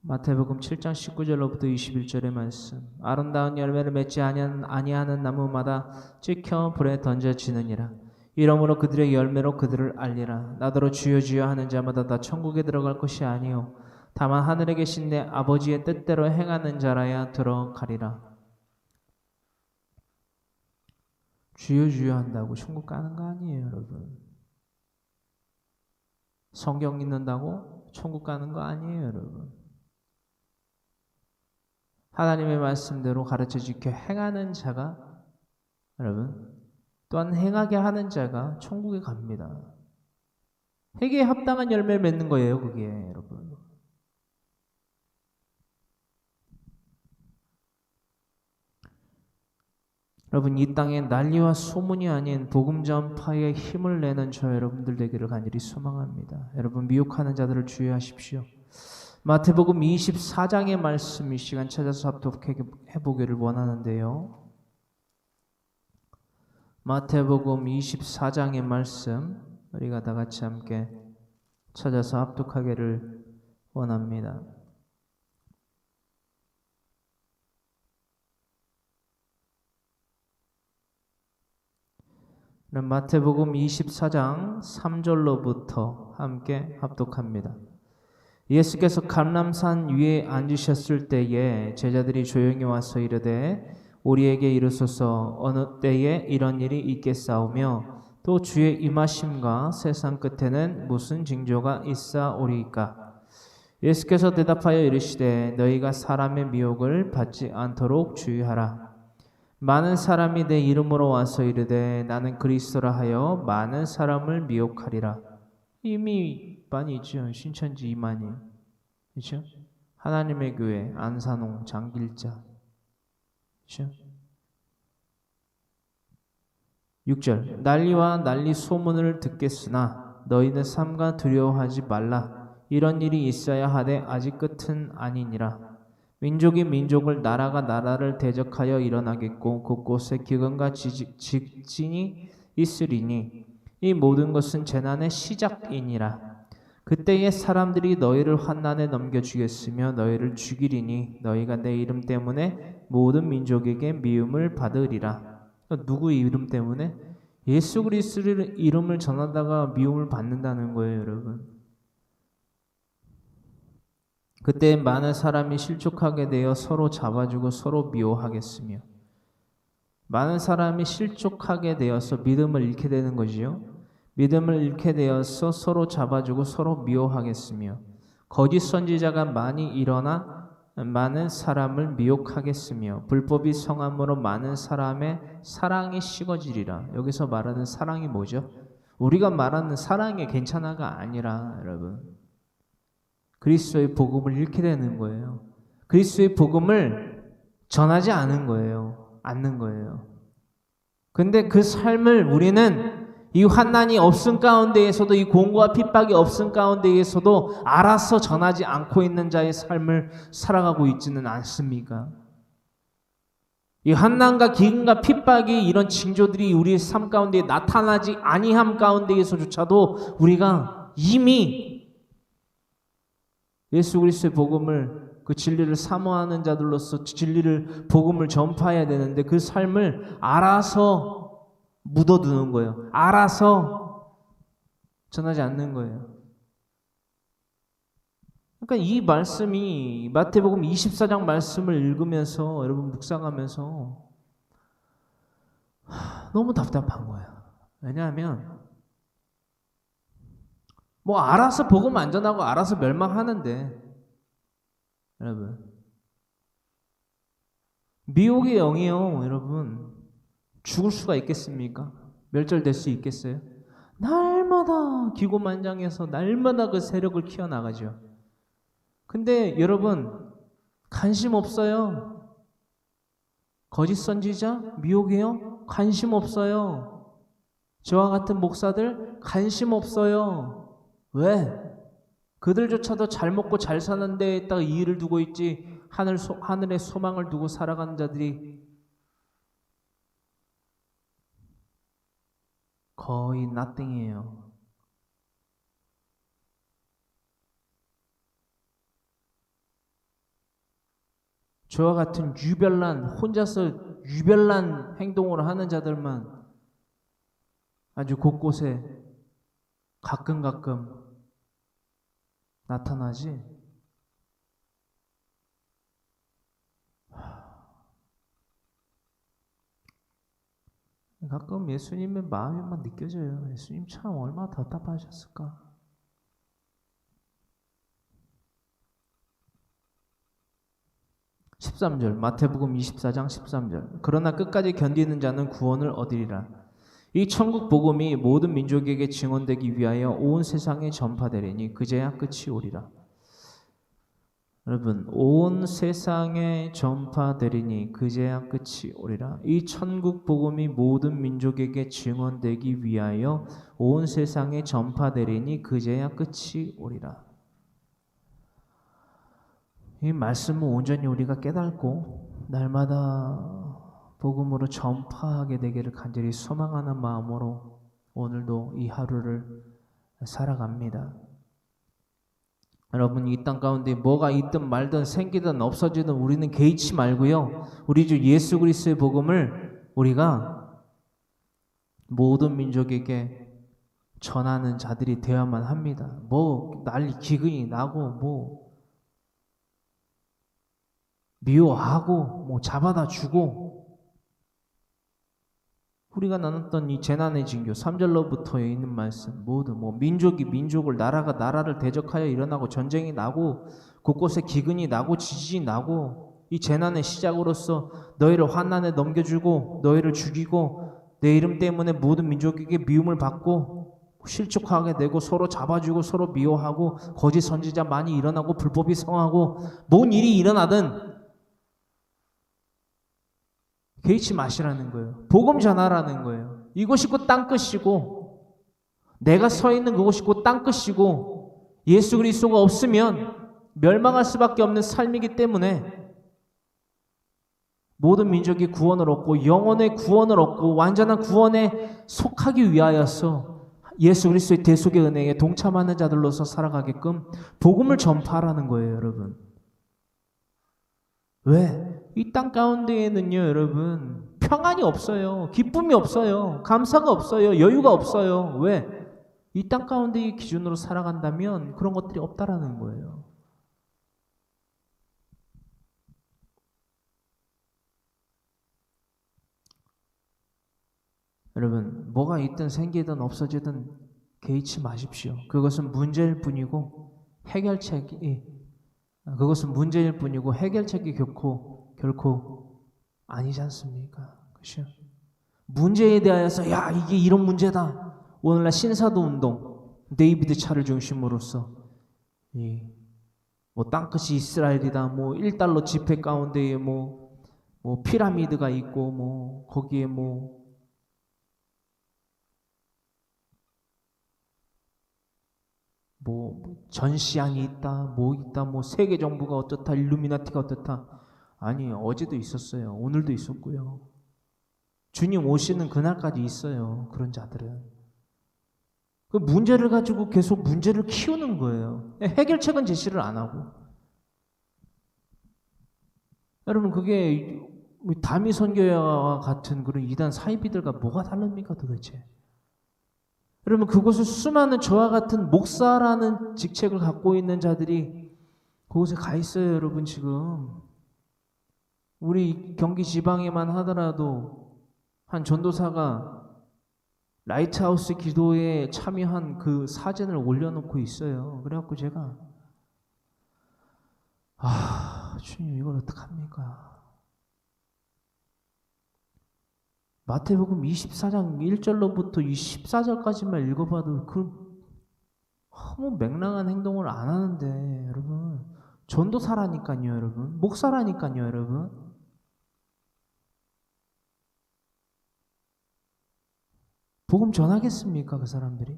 마태복음 7장 19절로부터 21절의 말씀. 아름다운 열매를 맺지 아니하는 나무마다 찍혀 불에 던져지느니라. 이러므로 그들의 열매로 그들을 알리라. 나더러 주여 주여 하는 자마다 다 천국에 들어갈 것이 아니요 다만 하늘에 계신 내 아버지의 뜻대로 행하는 자라야 들어가리라. 주여 주여 한다고 천국 가는 거 아니에요, 여러분. 성경 읽는다고 천국 가는 거 아니에요, 여러분. 하나님의 말씀대로 가르쳐 지켜 행하는 자가, 여러분, 또한 행하게 하는 자가 천국에 갑니다. 회개에 합당한 열매를 맺는 거예요, 그게, 여러분. 여러분, 이 땅에 난리와 소문이 아닌 복음 전파에 힘을 내는 저 여러분들 되기를 간절히 소망합니다. 여러분, 미혹하는 자들을 주의하십시오. 마태복음 24장의 말씀 이 시간 찾아서 합독해 보기를 원하는데요. 마태복음 24장의 말씀 우리가 다 같이 함께 찾아서 합독하기를 원합니다. 마태복음 24장 3절로부터 함께 합독합니다. 예수께서 감람산 위에 앉으셨을 때에 제자들이 조용히 와서 이르되 우리에게 이르소서 어느 때에 이런 일이 있겠사오며 또 주의 임하심과 세상 끝에는 무슨 징조가 있사오리이까. 예수께서 대답하여 이르시되 너희가 사람의 미혹을 받지 않도록 주의하라. 많은 사람이 내 이름으로 와서 이르되 나는 그리스도라 하여 많은 사람을 미혹하리라. 이미 많이 있죠. 신천지 이만희, 그렇죠? 하나님의 교회 안산홍 장길자, 그렇죠? 6절 난리와 난리 소문을 듣겠으나 너희는 삼가 두려워하지 말라. 이런 일이 있어야 하되 아직 끝은 아니니라. 민족이 민족을 나라가 나라를 대적하여 일어나겠고 곳곳에 기근과 직진이 있으리니 이 모든 것은 재난의 시작이니라. 그때에 사람들이 너희를 환난에 넘겨주겠으며 너희를 죽이리니 너희가 내 이름 때문에 모든 민족에게 미움을 받으리라. 누구 이름 때문에? 예수 그리스도의 이름을 전하다가 미움을 받는다는 거예요, 여러분. 그때 많은 사람이 실족하게 되어 서로 잡아주고 서로 미워하겠으며, 많은 사람이 실족하게 되어서 믿음을 잃게 되는 거지요. 믿음을 잃게 되어서 서로 잡아주고 서로 미워하겠으며, 거짓 선지자가 많이 일어나 많은 사람을 미혹하겠으며, 불법이 성함으로 많은 사람의 사랑이 식어지리라. 여기서 말하는 사랑이 뭐죠? 우리가 말하는 사랑이 괜찮아가 아니라, 여러분, 그리스도의 복음을 잃게 되는 거예요. 그리스도의 복음을 전하지 않은 거예요. 않는 거예요. 근데 그 삶을 우리는 이 환난이 없은 가운데에서도, 이 공고와 핍박이 없은 가운데에서도 알아서 전하지 않고 있는 자의 삶을 살아가고 있지는 않습니까? 이 환난과 기근과 핍박이 이런 징조들이 우리의 삶 가운데 나타나지 아니함 가운데에서조차도 우리가 이미 예수 그리스도의 복음을, 그 진리를 사모하는 자들로서 진리를, 복음을 전파해야 되는데 그 삶을 알아서 묻어두는 거예요. 알아서 전하지 않는 거예요. 그러니까 이 말씀이 마태복음 24장 말씀을 읽으면서 여러분 묵상하면서 너무 답답한 거예요. 왜냐하면 뭐 알아서 복음 안 전하고 알아서 멸망하는데, 여러분, 미혹의 영이요, 여러분, 죽을 수가 있겠습니까? 멸절될 수 있겠어요? 날마다 기고만장해서 날마다 그 세력을 키워나가죠. 근데 여러분, 관심 없어요. 거짓 선지자, 미혹의 영, 관심 없어요. 저와 같은 목사들 관심 없어요. 왜? 그들조차도 잘 먹고 잘 사는 데에다가 이 일을 두고 있지, 하늘에 소망을 두고 살아가는 자들이 거의 nothing이에요. 저와 같은 유별난, 혼자서 유별난 행동을 하는 자들만 아주 곳곳에 가끔 나타나지. 가끔 예수님의 마음이만 느껴져요. 예수님 참 얼마나 답답하셨을까. 13절 마태복음 24장 13절 그러나 끝까지 견디는 자는 구원을 얻으리라. 이 천국 복음이 모든 민족에게 증언되기 위하여 온 세상에 전파되리니 그제야 끝이 오리라. 여러분, 온 세상에 전파되리니 그제야 끝이 오리라. 이 천국 복음이 모든 민족에게 증언되기 위하여 온 세상에 전파되리니 그제야 끝이 오리라. 이 말씀을 온전히 우리가 깨닫고 날마다 복음으로 전파하게 되기를 간절히 소망하는 마음으로 오늘도 이 하루를 살아갑니다. 여러분, 이 땅 가운데 뭐가 있든 말든 생기든 없어지든 우리는 개의치 말고요. 우리 주 예수 그리스도의 복음을 우리가 모든 민족에게 전하는 자들이 되어야만 합니다. 뭐 난리 기근이 나고 뭐 미워하고 뭐 잡아다 주고 우리가 나눴던 이 재난의 징조 3절로부터 있는 말씀 모두 뭐 민족이 민족을 나라가 나라를 대적하여 일어나고 전쟁이 나고 곳곳에 기근이 나고 지진이 나고 이 재난의 시작으로서 너희를 환난에 넘겨주고 너희를 죽이고 내 이름 때문에 모든 민족에게 미움을 받고 실족하게 되고 서로 잡아주고 서로 미워하고 거짓 선지자 많이 일어나고 불법이 성하고 뭔 일이 일어나든 개의치 마시라는 거예요. 복음 전하라는 거예요. 이것이 곧 땅끝이고 내가 서 있는 그것이 곧 땅끝이고 예수 그리스도가 없으면 멸망할 수밖에 없는 삶이기 때문에 모든 민족이 구원을 얻고 영혼의 구원을 얻고 완전한 구원에 속하기 위하여서 예수 그리스도의 대속의 은혜에 동참하는 자들로서 살아가게끔 복음을 전파하라는 거예요, 여러분. 왜? 이 땅 가운데에는요, 여러분, 평안이 없어요. 기쁨이 없어요. 감사가 없어요. 여유가 없어요. 왜? 이 땅 가운데의 기준으로 살아간다면 그런 것들이 없다라는 거예요. 여러분, 뭐가 있든 생기든 없어지든 개의치 마십시오. 그것은 문제일 뿐이고 그것은 문제일 뿐이고 해결책이 결코 아니지 않습니까? 그렇죠? 문제에 대하여서 야 이게 이런 문제다. 오늘날 신사도 운동, 데이비드 차를 중심으로서 뭐 땅끝이 이스라엘이다. 뭐 1달러 지폐 가운데에 뭐 피라미드가 있고 뭐 거기에 뭐 전시안이 있다, 뭐 세계 정부가 어떻다, 일루미나티가 어떻다. 아니, 어제도 있었어요. 오늘도 있었고요. 주님 오시는 그날까지 있어요. 그런 자들은. 그 문제를 가지고 계속 문제를 키우는 거예요. 해결책은 제시를 안 하고. 여러분, 그게 다미 선교회와 같은 그런 이단 사이비들과 뭐가 다릅니까 도대체? 여러분, 그곳에 수많은 저와 같은 목사라는 직책을 갖고 있는 자들이 그곳에 가 있어요. 여러분, 지금 우리 경기 지방에만 하더라도 한 전도사가 라이트하우스 기도에 참여한 그 사진을 올려놓고 있어요. 그래갖고 제가 주님 이걸 어떡합니까? 마태복음 24장 1절로부터 24절까지만 읽어봐도 너무 맹랑한 행동을 안 하는데 여러분, 전도사라니까요, 여러분, 목사라니까요, 여러분. 복음 전하겠습니까, 그 사람들이?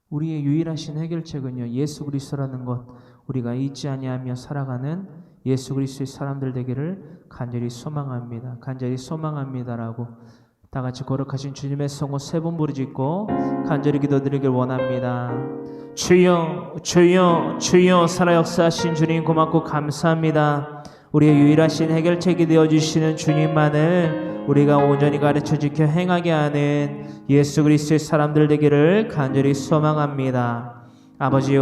우리의 유일하신 해결책은요, 예수 그리스도라는 것, 우리가 잊지 아니하며 살아가는 예수 그리스도의 사람들 되기를 간절히 소망합니다. 간절히 소망합니다라고 다 같이 거룩하신 주님의 성호 3번 부르짖고 간절히 기도드리길 원합니다. 주여 주여 주여 살아 역사하신 주님 고맙고 감사합니다. 우리의 유일하신 해결책이 되어주시는 주님만을 우리가 온전히 가르쳐 지켜 행하게 하는 예수 그리스도의 사람들 되기를 간절히 소망합니다. 아버지여